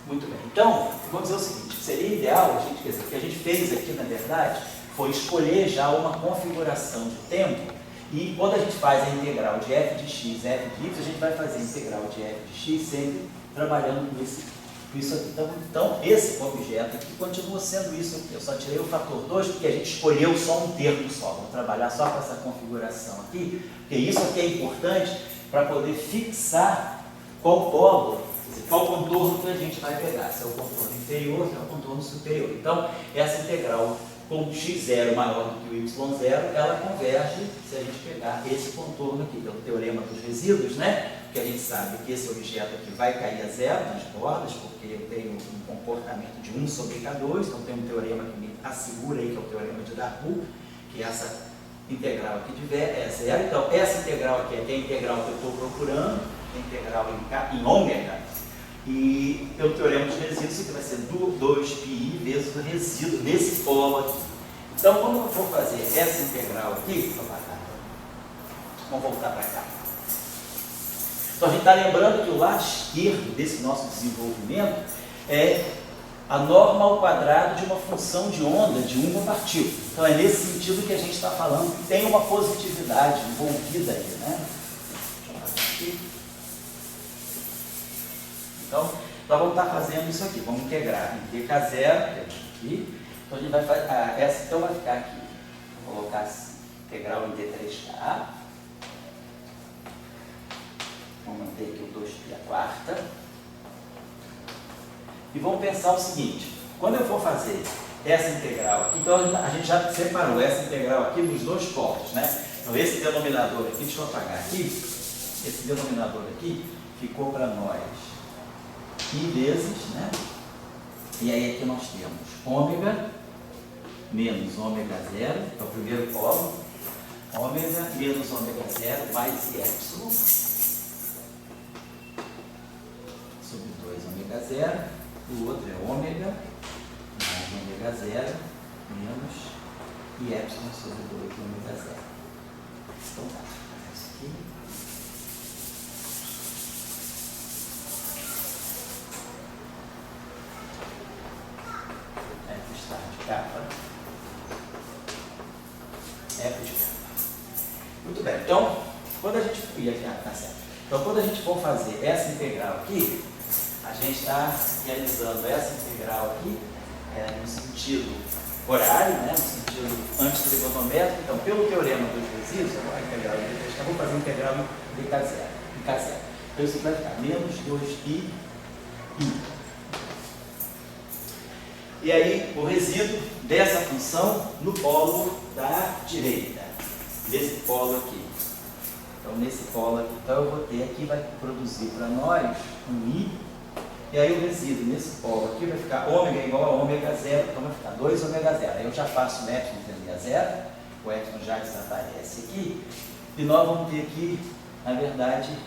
Muito bem. Então, vamos dizer o seguinte, seria ideal, quer dizer, o que a gente fez aqui, na verdade, foi escolher já uma configuração de tempo, e quando a gente faz a integral de f de x, f de y, a gente vai fazer a integral de f de x sempre trabalhando com isso aqui. Então, esse objeto aqui continua sendo isso aqui. Eu só tirei o fator 2 porque a gente escolheu só um termo só. Vamos trabalhar só com essa configuração aqui, porque isso aqui é importante para poder fixar qual polo, qual contorno que a gente vai pegar, se é o contorno inferior, se é o contorno superior. Então, essa integral com x0 maior do que o y0, ela converge se a gente pegar esse contorno aqui, pelo teorema dos resíduos, né? Porque a gente sabe que esse objeto aqui vai cair a zero nas bordas, porque eu tenho um comportamento de 1 sobre K2, então tem um teorema que me assegura aí, que é o teorema de Darboux, que essa integral aqui de é zero. Então, essa integral aqui é a integral que eu estou procurando, a integral em ômega, e pelo teorema dos resíduos, isso aqui vai ser 2πi vezes o resíduo nesse polo aqui. Então, quando eu for fazer essa integral aqui, vamos voltar para cá. Então, a gente está lembrando que o lado esquerdo desse nosso desenvolvimento é a norma ao quadrado de uma função de onda de uma partícula. Então, é nesse sentido que a gente está falando que tem uma positividade envolvida aí, né? Deixa eu fazer aqui. Então, nós vamos estar fazendo isso aqui. Vamos integrar em dk0, que é aqui. Então, a gente vai fazer. Essa então vai ficar aqui. Vou colocar assim, integral em d3k. Vamos manter aqui o 2π a quarta. E vamos pensar o seguinte: quando eu for fazer essa integral aqui, então a gente já separou essa integral aqui nos dois polos, né? Então, esse denominador aqui, deixa eu apagar aqui. Esse denominador aqui ficou para nós I vezes, né? E aí aqui nós temos ômega menos ômega zero, é o primeiro polo, ômega menos ômega zero mais I epsilon sobre 2 ômega zero, o outro é ômega mais ômega zero menos I epsilon sobre 2 ômega zero. Então tá, vou fazer isso aqui. Capa. F de capa. Muito bem. Então, quando a gente tá certo. Então, quando a gente for fazer essa integral aqui, a gente está realizando essa integral aqui no sentido horário, né, no sentido antitrigonométrico. Então, pelo teorema dos resíduos, agora a integral de vou fazer a integral em K0. Então, isso vai ficar menos 2πi. E aí, o resíduo dessa função no polo da direita, nesse polo aqui. Então, nesse polo aqui, então eu vou ter aqui, vai produzir para nós um I, e aí o resíduo nesse polo aqui vai ficar ômega igual a ômega zero, então vai ficar 2 ômega zero. Aí eu já faço o epsilon tendendo a zero, o epsilon já desaparece aqui, e nós vamos ter aqui, na verdade,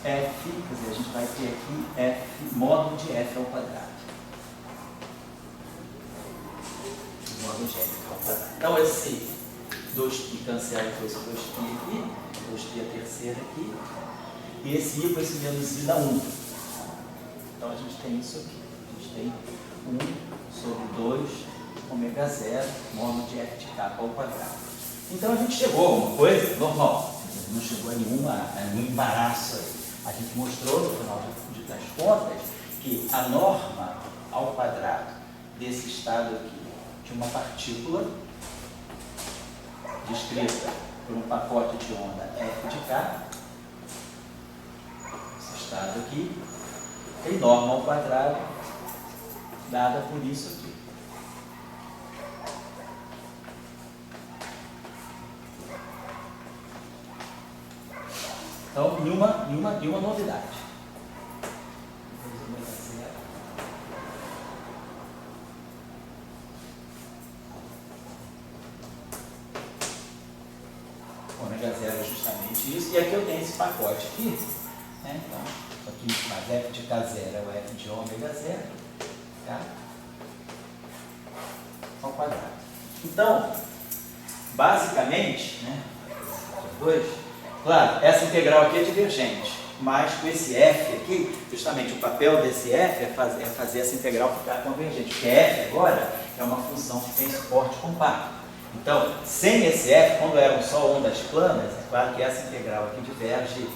F, quer dizer, a gente vai ter aqui F, módulo de F ao quadrado. Então, esse 2π cancela com esse 2π aqui, 2π a terceira aqui, e esse I com esse menos I dá 1. Então a gente tem isso aqui. A gente tem 1 sobre 2 ômega 0 módulo de f de k ao quadrado. Então a gente chegou a uma coisa normal. Não chegou a nenhum embaraço aí. A gente mostrou no final das contas que a norma ao quadrado desse estado aqui de uma partícula descrita por um pacote de onda f de k, esse estado aqui, tem norma ao quadrado dada por isso aqui. Então, nenhuma novidade. Ômega 0 é justamente isso. E aqui eu tenho esse pacote aqui. Né? Então, isso aqui, mas f de k0 é o f de ômega 0. Tá? Ao quadrado. Então, basicamente, né? Claro, essa integral aqui é divergente, mas com esse f aqui, justamente o papel desse f é fazer essa integral ficar convergente, porque f agora é uma função que tem suporte compacto. Então, sem esse f, quando eram só ondas planas, é claro que essa integral aqui diverge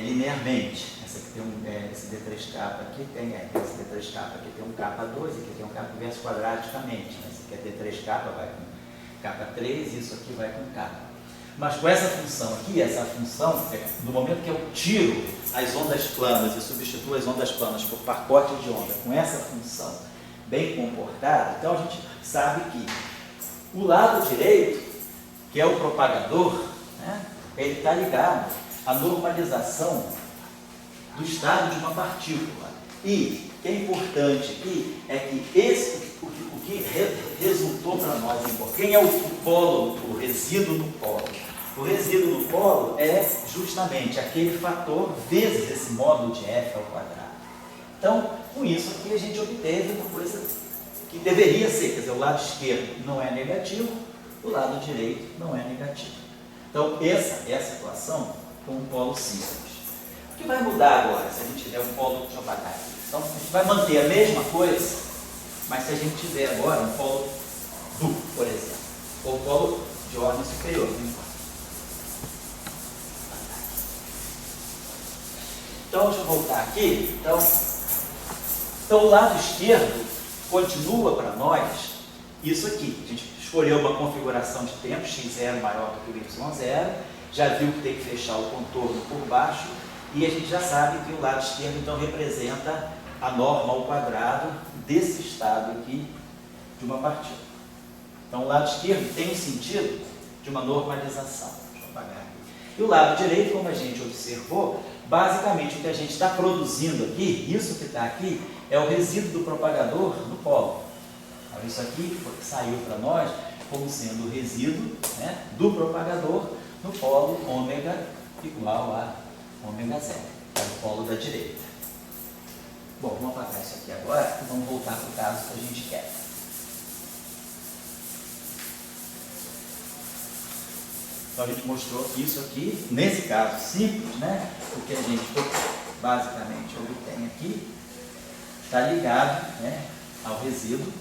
linearmente. Essa aqui tem esse d3k aqui tem, esse d3k aqui tem um k2, aqui tem um k inverso quadraticamente. Né? Esse aqui é d3k, vai com k3, isso aqui vai com k. Mas com essa função aqui, essa função, no momento que eu tiro as ondas planas e substituo as ondas planas por pacote de onda com essa função bem comportada, então a gente sabe que o lado direito, que é o propagador, né, ele está ligado à normalização do estado de uma partícula. E o que é importante aqui é que o que resultou para nós, quem é o polo, o resíduo no polo? O resíduo no polo é justamente aquele fator vezes esse módulo de f ao quadrado. Então, com isso aqui a gente obteve uma coisa que deveria ser, quer dizer, o lado esquerdo não é negativo, o lado direito não é negativo. Então, essa é a situação com um polo simples. O que vai mudar agora se a gente tiver um polo, deixa eu apagar aqui. Então, a gente vai manter a mesma coisa, mas se a gente tiver agora um polo duplo, por exemplo, ou um polo de ordem superior, não importa. Então, deixa eu voltar aqui. Então, o lado esquerdo continua para nós isso aqui. A gente escolheu uma configuração de tempo, x0 maior do que o y0, já viu que tem que fechar o contorno por baixo, e a gente já sabe que o lado esquerdo, então, representa a norma ao quadrado desse estado aqui de uma partícula. Então, o lado esquerdo tem o sentido de uma normalização. Deixa eu apagar aqui. E o lado direito, como a gente observou, basicamente o que a gente está produzindo aqui, isso que está aqui, é o resíduo do propagador no polo. Então, isso aqui saiu para nós como sendo o resíduo, né, do propagador no polo ômega igual a ômega 0, é o polo da direita. Bom, vamos apagar isso aqui agora e vamos voltar para o caso que a gente quer. Então a gente mostrou isso aqui, nesse caso simples, né? O que a gente basicamente obtém aqui está ligado, né, ao resíduo.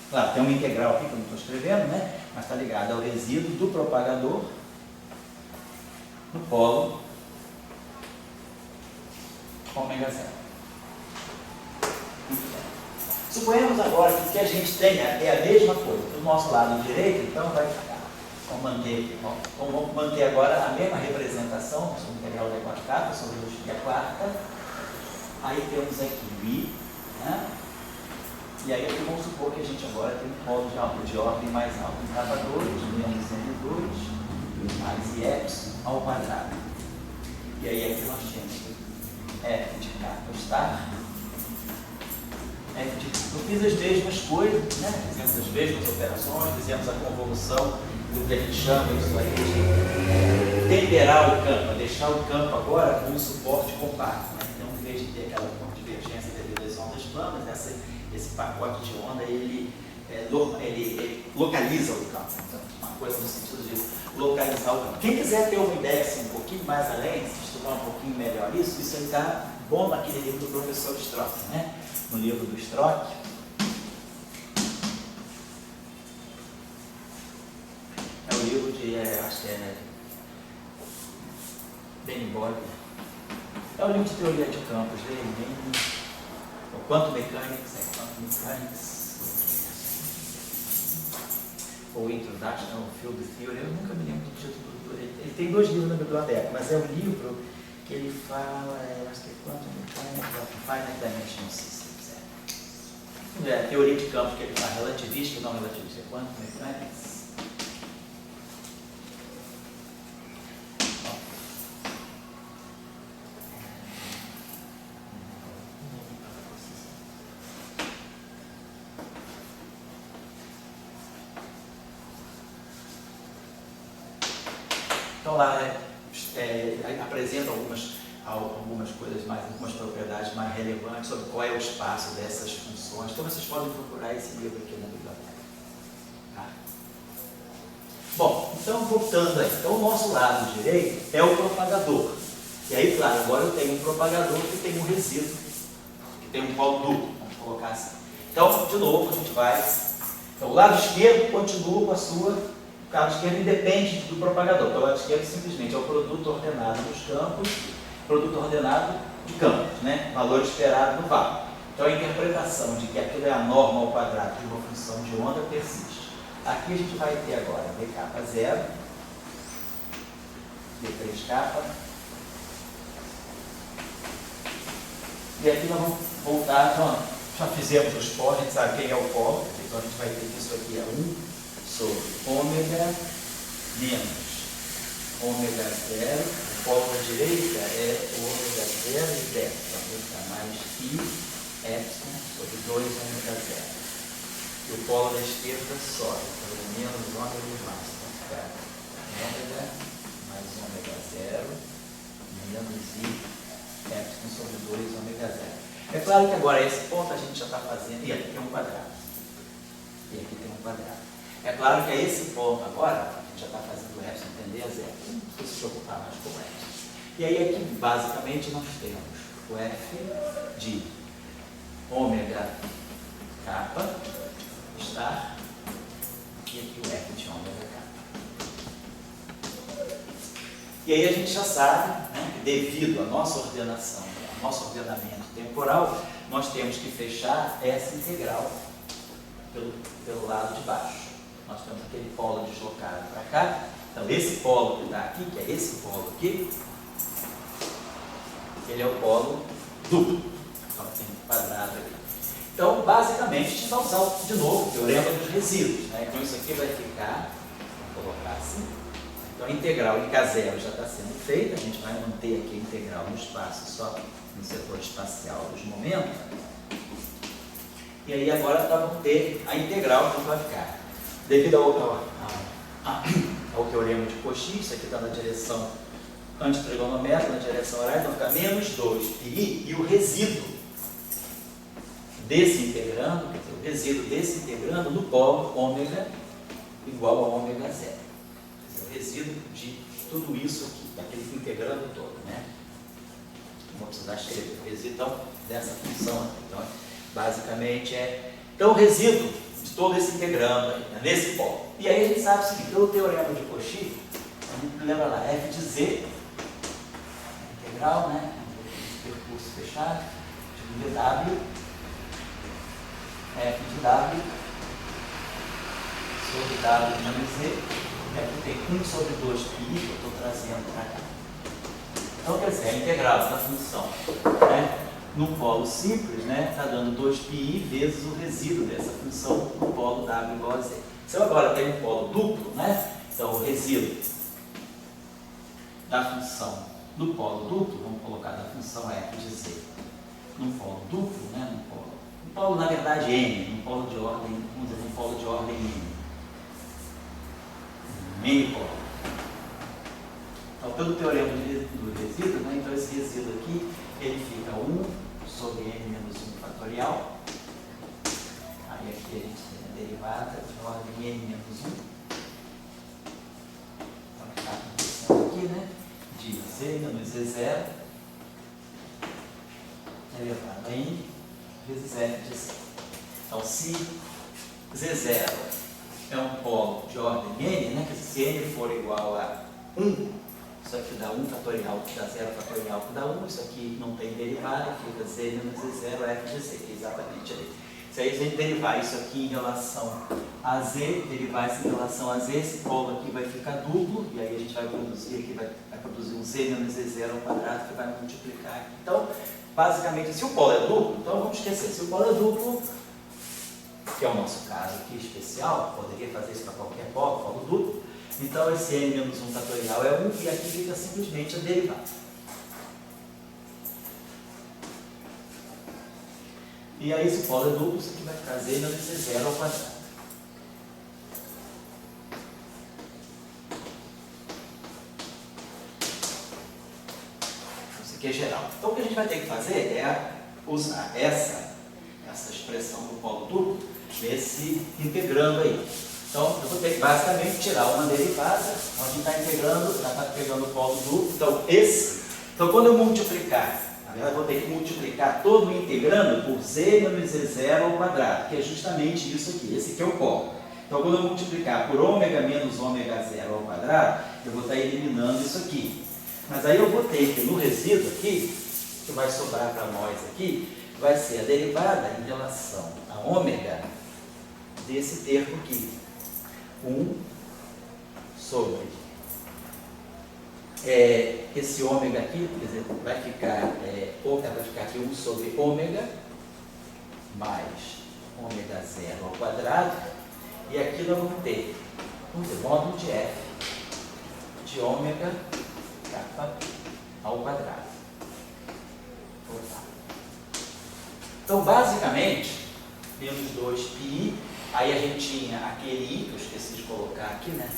Claro, tem uma integral aqui que eu não estou escrevendo, né? Mas está ligado ao resíduo do propagador no polo ômega 0. Suponhamos agora que o que a gente tem é a mesma coisa. Do nosso lado direito, então, vai ficar. Vamos manter agora a mesma representação sobre a integral da E4 capa, sobre o x da quarta. Aí temos aqui o I, né? E aí aqui vamos supor que a gente agora tem um polo de ordem mais alta em capa 2, menos N2, mais IE ao quadrado. E aí aqui nós temos F de K estar. Eu fiz as mesmas coisas, né? Fizemos as mesmas operações, fizemos a convolução do que a gente chama isso aí de temperar o campo, deixar o campo agora com um suporte compacto. Né? Então, em vez de ter aquela divergência devido às ondas planas, esse pacote de onda ele localiza o campo. Então, uma coisa no sentido de localizar o campo. Quem quiser ter uma ideia assim, um pouquinho mais além, se incentivar um pouquinho melhor isso aí está bom naquele livro do professor Strock, né? No livro do Strock, é o livro de, acho que é Danny Boyle, é o livro de teoria de campos dele, o Quantum Mechanics, ou Introduction ao Field Theory, eu nunca me lembro do título. Ele tem 2 livros na biblioteca, mas é um livro que ele fala, acho que é Quantum Mechanics of Finite Dimensional Systems. É teoria de campos que ele fala, relativista e não relativista, é Quantum Mechanics. Então lá apresenta algumas coisas mais, algumas propriedades mais relevantes sobre qual é o espaço dessas funções. Então vocês podem procurar esse livro aqui na biblioteca. Tá? Bom, então voltando aí. Então o nosso lado direito é o propagador. E aí, claro, agora eu tenho um propagador que tem um resíduo, que tem um polo duplo, vamos colocar assim. Então, de novo, a gente vai. Então o lado esquerdo continua com a sua. O lado esquerdo independe do propagador. Então, o lado esquerdo simplesmente é o produto ordenado dos campos, produto ordenado de campos, né? Valor esperado no vácuo. Então, a interpretação de que aquilo é a norma ao quadrado de uma função de onda persiste. Aqui a gente vai ter agora dk0, d3k, e aqui nós vamos voltar, então, já fizemos os polos, a gente sabe quem é o polo, então a gente vai ter que isso aqui é 1 sobre ômega menos ômega 0, o polo da direita é o ômega 0 e beta, então vai ficar mais π epsilon sobre 2 ômega 0. E o polo da esquerda sobe, então é menos ômega e mais, então fica ômega mais ômega 0 menos i epsilon sobre 2 ômega 0. É claro que agora esse ponto a gente já está fazendo, e aqui tem um quadrado, e aqui tem um quadrado. É claro que a esse ponto agora, a gente já está fazendo o epsilon tender a 0, não precisa se preocupar mais com o epsilon. E aí aqui, basicamente, nós temos o f de ômega kappa estar, e aqui o f de ômega kappa. E aí a gente já sabe, né, que devido à nossa ordenação, ao nosso ordenamento temporal, nós temos que fechar essa integral pelo lado de baixo. Nós temos aquele polo deslocado para cá. Então, esse polo que está aqui, que é esse polo aqui, ele é o polo duplo. Então, tem um quadrado aqui. Então, basicamente, a gente vai usar de novo o teorema dos resíduos. Né? Então, isso aqui vai ficar, vou colocar assim. Então, a integral em K0 já está sendo feita. A gente vai manter aqui a integral no espaço, só no setor espacial dos momentos. E aí, agora, nós vamos ter a integral que vai ficar. Devido ao teorema de Cauchy, isso aqui está na direção antitrigonométrica, na direção horária, então fica menos 2πi, e o resíduo desse integrando, quer dizer, o resíduo desse integrando no polo ômega igual a ômega 0. Quer dizer, o resíduo de tudo isso aqui, daquele integrando todo, né? Não vou precisar escrever o resíduo então, dessa função aqui. Então, basicamente então o resíduo de todo esse integrando aí, né, nesse polo. E aí a gente sabe o seguinte, pelo teorema de Cauchy, a gente lembra lá, f de z, integral, né, percurso fechado, de dw, f de w, sobre w menos z, aqui tem 1 sobre 2πi, que eu estou trazendo para cá. Então, quer dizer, a integral da função, né, num polo simples, né, está dando 2πi vezes o resíduo dessa função no polo w igual a z. Se eu agora tenho um polo duplo, né, então o resíduo da função no polo duplo, vamos colocar da função f de z, num polo duplo, né, num polo na verdade n, num polo de ordem, vamos dizer, num polo de ordem n, meio polo. Então, pelo teorema do resíduo, né, então esse resíduo aqui, ele fica 1 sobre n menos 1 fatorial. Aí aqui a gente tem a derivada de ordem n menos 1. Então, o que está acontecendo aqui, né? A de Z menos Z0 elevado a N vezes F de Z. Então, se Z0 é um polo de ordem N, né? Se N for igual a 1, isso aqui dá 1 fatorial, que dá 0 fatorial, que dá 1, isso aqui não tem derivada, fica Z menos Z0 F de Z, que é exatamente ali. Se aí a gente derivar isso aqui em relação a Z, derivar isso em relação a Z, esse polo aqui vai ficar duplo, e aí a gente vai produzir aqui, vai produzir um Z menos Z0 ao quadrado, que vai multiplicar aqui. Então, basicamente, se o polo é duplo, então vamos esquecer, se o polo é duplo, que é o nosso caso aqui especial, poderia fazer isso para qualquer polo duplo, então esse N menos 1 fatorial é 1, e aqui fica simplesmente a derivada. E aí, se o polo é duplo, isso aqui vai ficar Z menos Z0 ao quadrado. Isso aqui é geral. Então, o que a gente vai ter que fazer é usar essa expressão do polo duplo nesse integrando aí. Então, eu vou ter que basicamente tirar uma derivada, então a gente está integrando, já está pegando o polo duplo. Então, quando eu multiplicar, na verdade, eu vou ter que multiplicar todo o integrando por Z menos Z0 ao quadrado, que é justamente isso aqui, esse aqui é o polo. Então, quando eu multiplicar por ômega menos ômega zero ao quadrado, eu vou estar eliminando isso aqui. Mas aí eu vou ter que, no resíduo aqui, que vai sobrar para nós aqui, vai ser a derivada em relação a ômega desse termo aqui. 1 sobre esse ômega aqui, quer dizer, vai ficar aqui 1 sobre ômega mais ômega zero ao quadrado, e aqui nós vamos ter módulo de F de ômega kappa ao quadrado. Então, basicamente, menos 2πi, aí a gente tinha aquele i, que eu esqueci de colocar aqui, né?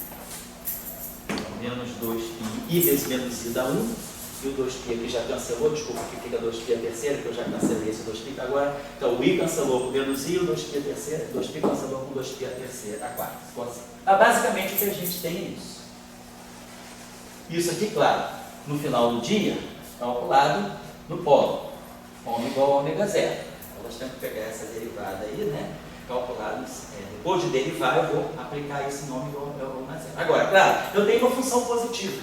Menos 2π, i vezes menos i dá 1, e o 2π aqui já cancelou, desculpa, aqui fica 2π a terceira, que eu já cancelei esse 2π agora. Então, o i cancelou com menos i, o 2π a terceira, 2π cancelou com 2π a terceira, a quarta. Então, basicamente, o que a gente tem é isso. Isso aqui, claro, no final do dia, calculado no polo, ômega igual a ômega zero. Então, nós temos que pegar essa derivada aí, né? Calculados, depois de derivar, eu vou aplicar esse nome igual a ômega zero. Agora, claro, eu tenho uma função positiva,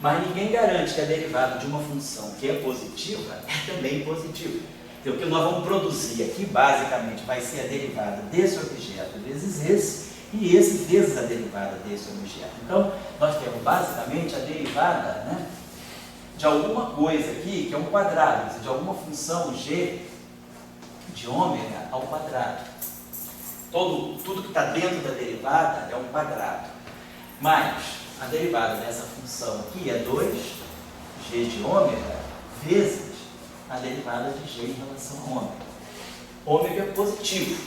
mas ninguém garante que a derivada de uma função que é positiva é também positiva. Então, o que nós vamos produzir aqui, basicamente, vai ser a derivada desse objeto vezes esse, e esse vezes a derivada desse objeto. Então, nós temos basicamente a derivada, né, de alguma coisa aqui, que é um quadrado, de alguma função g de ômega ao quadrado. Tudo que está dentro da derivada é um quadrado. Mas a derivada dessa função aqui é 2g de ômega vezes a derivada de g em relação a ômega. Ômega é positivo,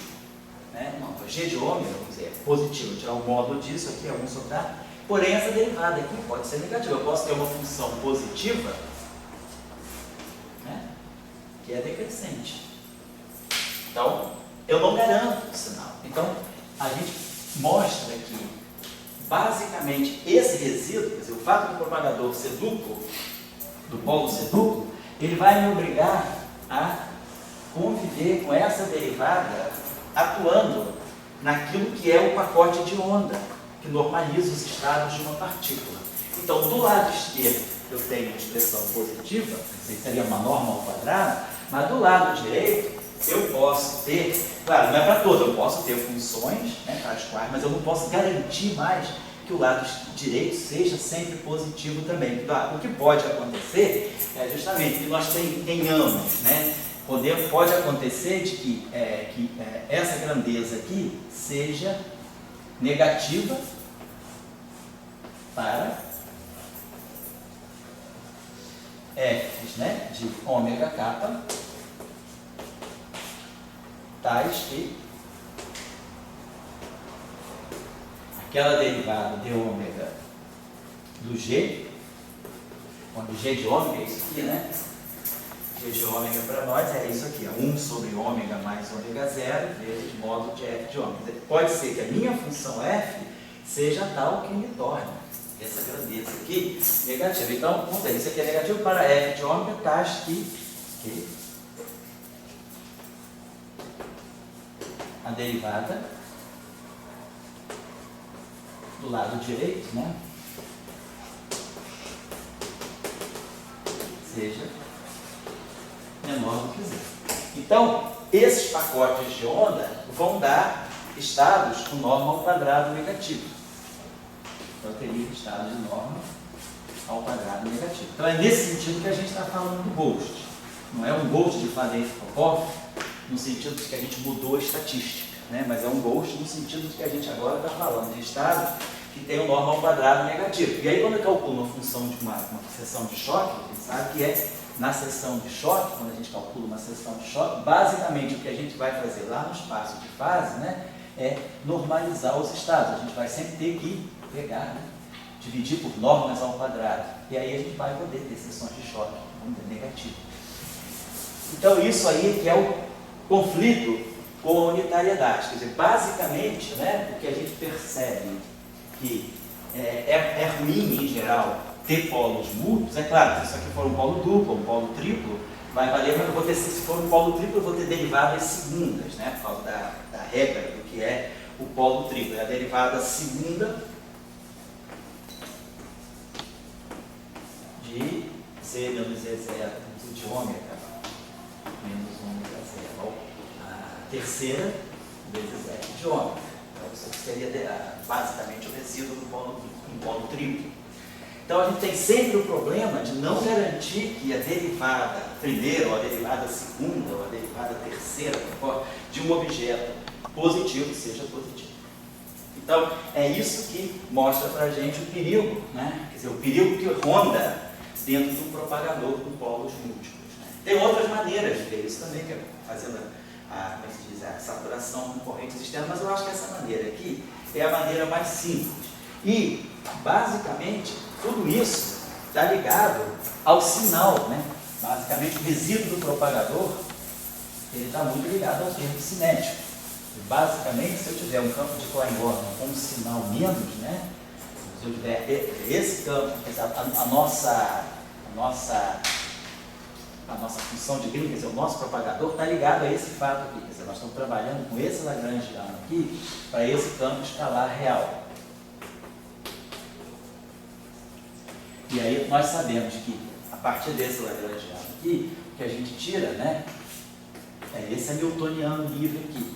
né? Não, g de ômega, vamos dizer, é positivo. Vou tirar o módulo disso aqui, é 1 sobre A. Porém, essa derivada aqui pode ser negativa. Eu posso ter uma função positiva, né, que é decrescente. Então, eu não garanto o sinal. Então, a gente mostra que, basicamente, esse resíduo, quer dizer, o fato do propagador ser duplo, do polo ser duplo, ele vai me obrigar a conviver com essa derivada atuando naquilo que é o pacote de onda, que normaliza os estados de uma partícula. Então, do lado esquerdo, eu tenho a expressão positiva, que seria uma norma ao quadrado, mas do lado direito, eu posso ter, claro, não é para todos, eu posso ter funções, né, para as quais, mas eu não posso garantir mais que o lado direito seja sempre positivo também. O que pode acontecer é justamente que nós tenhamos, né, pode acontecer de que essa grandeza aqui seja negativa para f, né, de ômega kappa, tais que aquela derivada de ômega do g, onde g de ômega é isso aqui, né? G de ômega para nós é isso aqui, 1 sobre ômega mais ômega zero vezes módulo de f de ômega. Pode ser que a minha função f seja tal que me torne essa grandeza aqui, negativa. Então, vamos ver, isso aqui é negativo para f de ômega, taxa que a derivada do lado direito, né, seja menor do que zero. Então, esses pacotes de onda vão dar estados com norma ao quadrado negativo. Então, eu teria estado de norma ao quadrado negativo. Então, é nesse sentido que a gente está falando do Ghost. Não é um Ghost de Faddeev-Popov no sentido de que a gente mudou a estatística, né? Mas é um Ghost no sentido de que a gente agora está falando de estados que tem um norma ao quadrado negativo. E aí, quando eu calculo uma função de uma seção de choque, a gente sabe que é na seção de choque, quando a gente calcula uma seção de choque, basicamente o que a gente vai fazer lá no espaço de fase, né, é normalizar os estados. A gente vai sempre ter que pegar, né, dividir por normas ao quadrado. E aí a gente vai poder ter seções de choque, vamos dizer, negativo. Então isso aí que é o conflito com a unitariedade. Quer dizer, basicamente, né, o que a gente percebe que é ruim em geral ter polos múltiplos, é claro, se isso aqui for um polo duplo, um polo triplo, vai valer, mas eu vou ter, se for um polo triplo, eu vou ter derivadas segundas, né, por causa da regra do que é o polo triplo. É a derivada segunda de Z menos Z0 de ômega menos ômega zero. A terceira vezes f de ômega. Então, isso seria basicamente o resíduo do polo triplo. Então, a gente tem sempre o problema de não garantir que a derivada primeira, ou a derivada segunda, ou a derivada terceira de um objeto positivo seja positivo. Então, é isso que mostra para a gente o perigo, né? Quer dizer, o perigo que ronda dentro do propagador com polos múltiplos. Né? Tem outras maneiras de ver isso também, que é fazendo como é que se diz, a saturação com correntes externas, mas eu acho que essa maneira aqui é a maneira mais simples. E, basicamente, tudo isso está ligado ao sinal, né? Basicamente, o resíduo do propagador, ele está muito ligado ao termo cinético. E, basicamente, se eu tiver um campo de Klein-Gordon com um sinal menos, né? Se eu tiver esse campo, a nossa função de Green, quer dizer, o nosso propagador está ligado a esse fato aqui. Quer dizer, nós estamos trabalhando com esse Lagrangiano aqui para esse campo escalar real. E aí nós sabemos que, a partir desse Lagrangiano aqui, o que a gente tira, né, é esse Hamiltoniano livre aqui.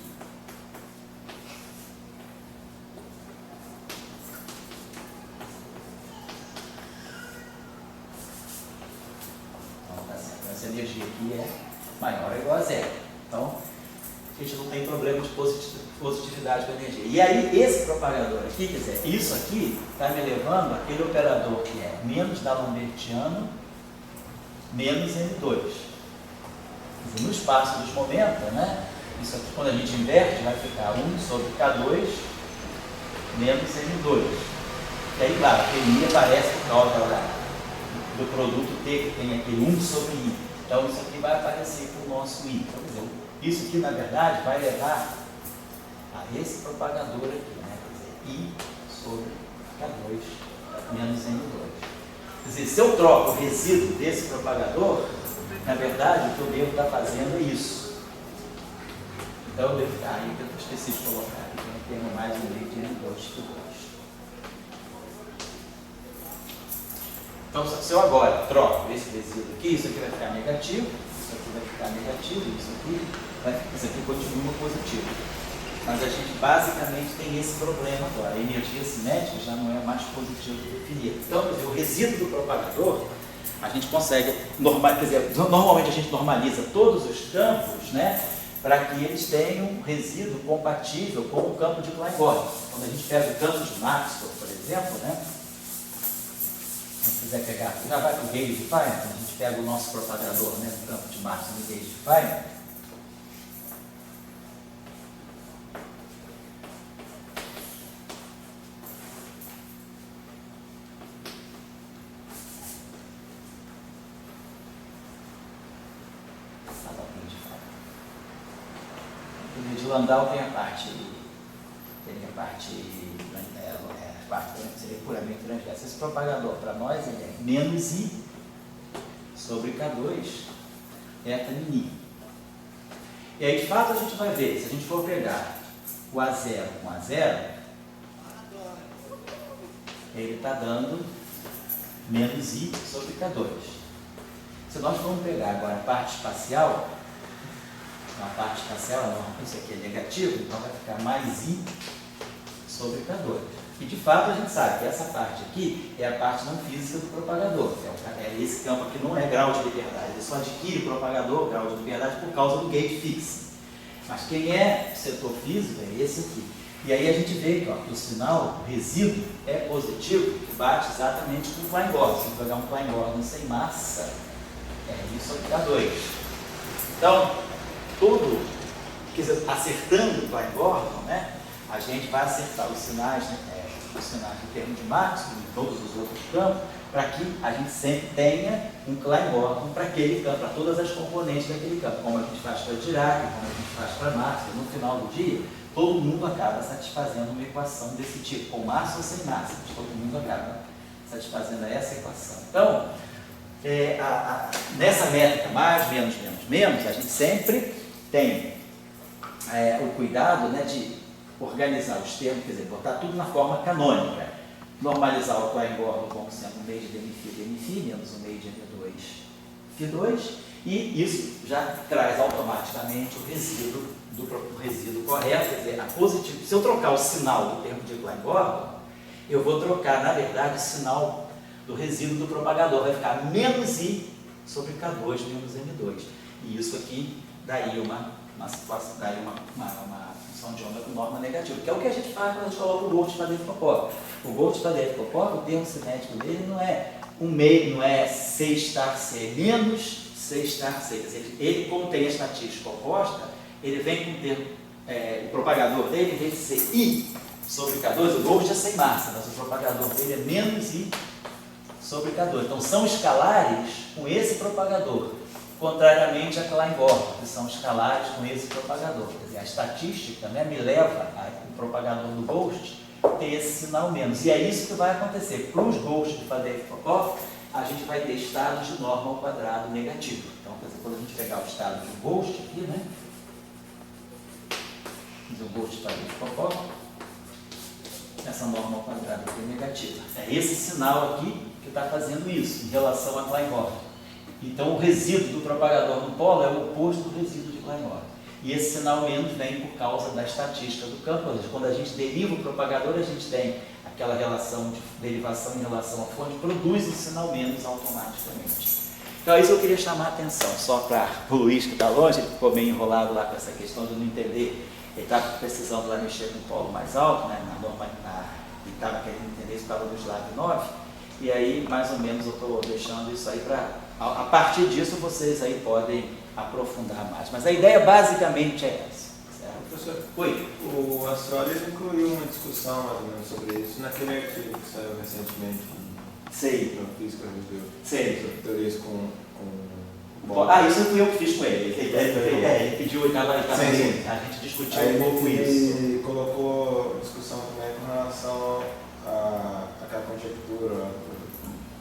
Então, tá certo. Essa energia aqui é maior ou igual a zero. Então, a gente não tem problema de positividade com a energia. E aí, esse propagador aqui, quer dizer, isso aqui está me levando àquele operador que é menos D'Alembertiano menos M2. Quer dizer, no espaço dos momentos, né, isso aqui, quando a gente inverte, vai ficar 1 sobre K2 menos M2. E aí, claro, a I aparece por causa do produto T, que tem aqui 1 sobre I. Então, isso aqui vai aparecer com o nosso I. Então, quer dizer, isso aqui, na verdade, vai levar a esse propagador aqui, né? Quer dizer, I sobre K2 menos M2. Quer dizer, se eu troco o resíduo desse propagador, na verdade, o que eu devo estar fazendo é isso. Então, eu devo ficar aí, que eu esqueci de colocar aqui, eu tenho mais um leite de M2 que 2. Então, se eu agora troco esse resíduo aqui, isso aqui vai ficar negativo, isso aqui vai ficar negativo, isso aqui continua positivo. Mas a gente basicamente tem esse problema agora. A energia cinética já não é mais positiva definida. Então, quer dizer, o resíduo do propagador, a gente consegue, normalmente a gente normaliza todos os campos, né, para que eles tenham um resíduo compatível com o campo de Klein-Gordon. Quando a gente pega o campo de Maxwell, por exemplo, né, se quiser pegar, já vai para o gauge de Feynman, a gente pega o nosso propagador, né, no campo de Maxwell no gauge de Feynman. O de Landau tem a parte parte seria puramente transversa. Esse propagador, para nós, ele é menos I sobre K2 eta min. E aí, de fato, a gente vai ver, se a gente for pegar o A0 com A0, ele está dando menos I sobre K2. Se nós formos pegar agora a parte espacial, isso aqui é negativo, então vai ficar mais I sobre K2. E de fato a gente sabe que essa parte aqui é a parte não física do propagador. É esse campo aqui não é grau de liberdade, ele só adquire o propagador, grau de liberdade, por causa do gate fixo. Mas quem é setor físico é esse aqui. E aí a gente vê que o sinal, o resíduo, é positivo, que bate exatamente com o Klein-Gordon. Se eu pegar um Klein-Gordon sem massa, é I sobre K2. Então, acertando o Klein-Gordon, né, a gente vai acertar os sinais, os sinais em termos de Marx, como em todos os outros campos, para que a gente sempre tenha um Klein-Gordon para aquele campo, para todas as componentes daquele campo, como a gente faz para Dirac, como a gente faz para Marx. No final do dia, todo mundo acaba satisfazendo uma equação desse tipo, com massa ou sem massa, mas todo mundo acaba satisfazendo essa equação. Então, nessa métrica mais, menos, menos, menos, a gente sempre tem o cuidado, né, de organizar os termos, quer dizer, botar tudo na forma canônica, normalizar o Klein-Gordon como sendo um meio de DMφ, menos um meio de M2φ2, e isso já traz automaticamente o resíduo correto, quer dizer, a positivo. Se eu trocar o sinal do termo de Klein-Gordon, eu vou trocar, na verdade, o sinal do resíduo do propagador, vai ficar menos I sobre K2 menos M2. E isso aqui daí uma função de onda com norma negativa, que é o que a gente faz quando a gente coloca o Goldstadler-Popov. O Goldstadler-Popov, o termo cinético dele não é um meio, não é C estar C, menos C estar C. Quer dizer, ele, como tem a estatística oposta, ele vem com o termo, o propagador dele, em vez de ser I sobre K2, o Gold é sem massa, mas o propagador dele é menos I sobre K2. Então, são escalares com esse propagador, contrariamente a Klein-Gordon, que são escalares com esse propagador. Quer dizer, a estatística, né, me leva o propagador do Ghost ter esse sinal menos. E é isso que vai acontecer. Para os Ghosts de Fadeev-Popov, a gente vai ter estados de norma ao quadrado negativo. Então, quer dizer, quando a gente pegar o estado do Ghost aqui, né, do Ghost de Fadeev-Popov, essa norma ao quadrado aqui é negativa. É esse sinal aqui que está fazendo isso, em relação a Klein-Gordon. Então, o resíduo do propagador no polo é o oposto do resíduo de Klein-Gordon. E esse sinal menos vem por causa da estatística do campo. Ou seja, quando a gente deriva o propagador, a gente tem aquela relação de derivação em relação à fonte, produz o sinal menos automaticamente. Então, é isso que eu queria chamar a atenção. Só para o Luiz, que está longe, ele ficou meio enrolado lá com essa questão de não entender. Ele está precisando lá mexer com o polo mais alto, né, na norma, ele estava querendo entender isso por causa do slide 9. E aí, mais ou menos, eu estou deixando isso aí para... A partir disso, vocês aí podem aprofundar mais. Mas a ideia basicamente é essa. Certo? Professor, oi. O Assoalho incluiu uma discussão mais ou menos sobre isso naquele artigo que saiu recentemente Sei. no Física Review. Sei. Teorias com isso fui eu que fiz com ele. Ele pediu, ele estava a gente discutiu aí um pouco isso. Ele colocou discussão também com relação àquela conjectura,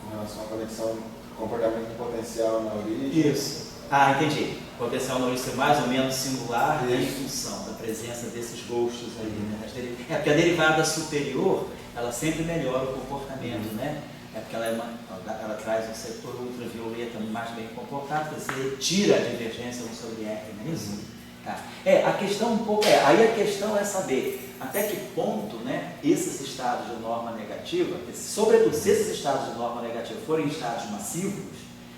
com relação à conexão comportamento do potencial na origem. Isso. Entendi. O potencial na origem é mais ou menos singular em função da presença desses gostos ali, né? Porque a derivada superior, ela sempre melhora o comportamento, né? É porque ela traz um setor ultravioleta mais bem comportado, você tira a divergência no sobre R, não é isso? Tá. A questão um pouco aí a questão é saber até que ponto, né, esses estados de norma negativa, sobretudo se esses estados de norma negativa forem estados massivos,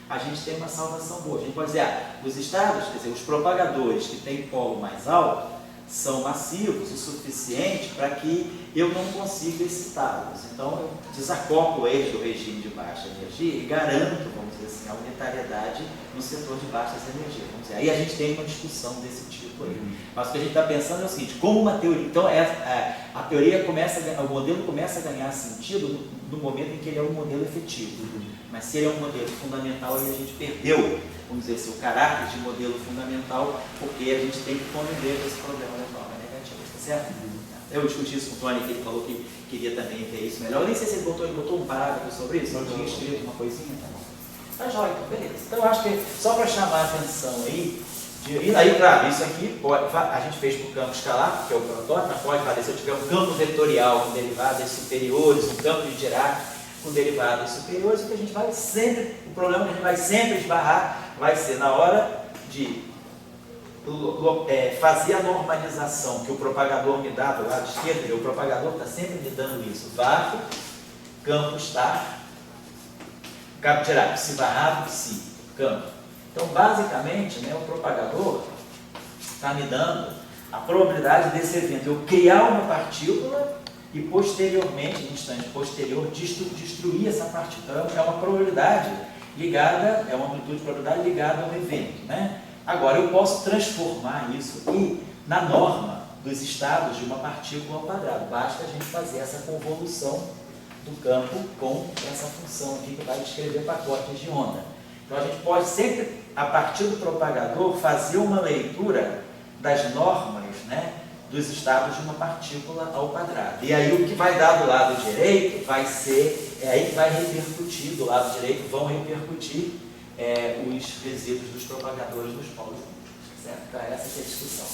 a gente tem uma salvação boa. A gente pode dizer, os estados, quer dizer, os propagadores que têm polo mais alto, são massivos o suficiente para que eu não consiga excitá-los. Então, eu desacoplo eles do regime de baixa energia e garanto, vamos dizer assim, a unitariedade no setor de baixas energias. Vamos dizer. Aí a gente tem uma discussão desse tipo aí. Mas o que a gente está pensando é o seguinte, como uma teoria... Então, a teoria o modelo começa a ganhar sentido no momento em que ele é um modelo efetivo. Mas se ele é um modelo fundamental, aí a gente perdeu, vamos dizer assim, o caráter de modelo fundamental, porque a gente tem que conviver com esse problema da norma negativa, tá certo? Eu discuti isso com o Tony, que ele falou que queria também ver isso melhor. Eu nem sei se ele botou um parágrafo sobre isso, eu tinha escrito uma coisinha, tá bom. Tá jóia, então, beleza. Então eu acho que só para chamar a atenção aí, e aí, claro, isso aqui a gente fez para o campo escalar, que é o protótipo, mas pode valer se eu tiver um campo vetorial com derivadas superiores, um campo de Dirac com derivadas superiores, o que a gente vai sempre, o problema que a gente vai sempre esbarrar vai ser na hora de fazer a normalização que o propagador me dá do lado esquerdo, o propagador está sempre me dando isso, vácuo, campo estar, campo Dirac, se barrado, se campo. Então, basicamente, né, o propagador está me dando a probabilidade desse evento eu criar uma partícula e posteriormente, no instante posterior, destruir essa partícula. Então, é uma probabilidade ligada, é uma amplitude de probabilidade ligada ao evento, né? Agora, eu posso transformar isso na norma dos estados de uma partícula ao quadrado. Basta a gente fazer essa convolução do campo com essa função aqui que vai descrever pacotes de onda. Então, a gente pode sempre, a partir do propagador, fazer uma leitura das normas, né, dos estados de uma partícula ao quadrado. E aí o que vai dar do lado direito vai ser, é aí que vai repercutir, do lado direito vão repercutir os resíduos dos propagadores dos polos múltiplos, certo? Então essa que é a discussão.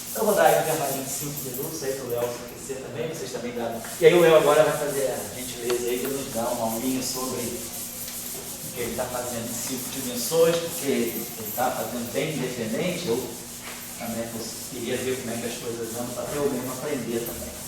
Então eu vou dar aí um intervalinho de 5 minutos aí para o Léo se aquecer também, vocês também dão. E aí o Léo agora vai fazer a gentileza aí de nos dar uma aulinha sobre o que ele está fazendo em 5 dimensões, porque ele está fazendo bem independente. Eu também queria ver como é que as coisas andam para eu mesmo aprender também.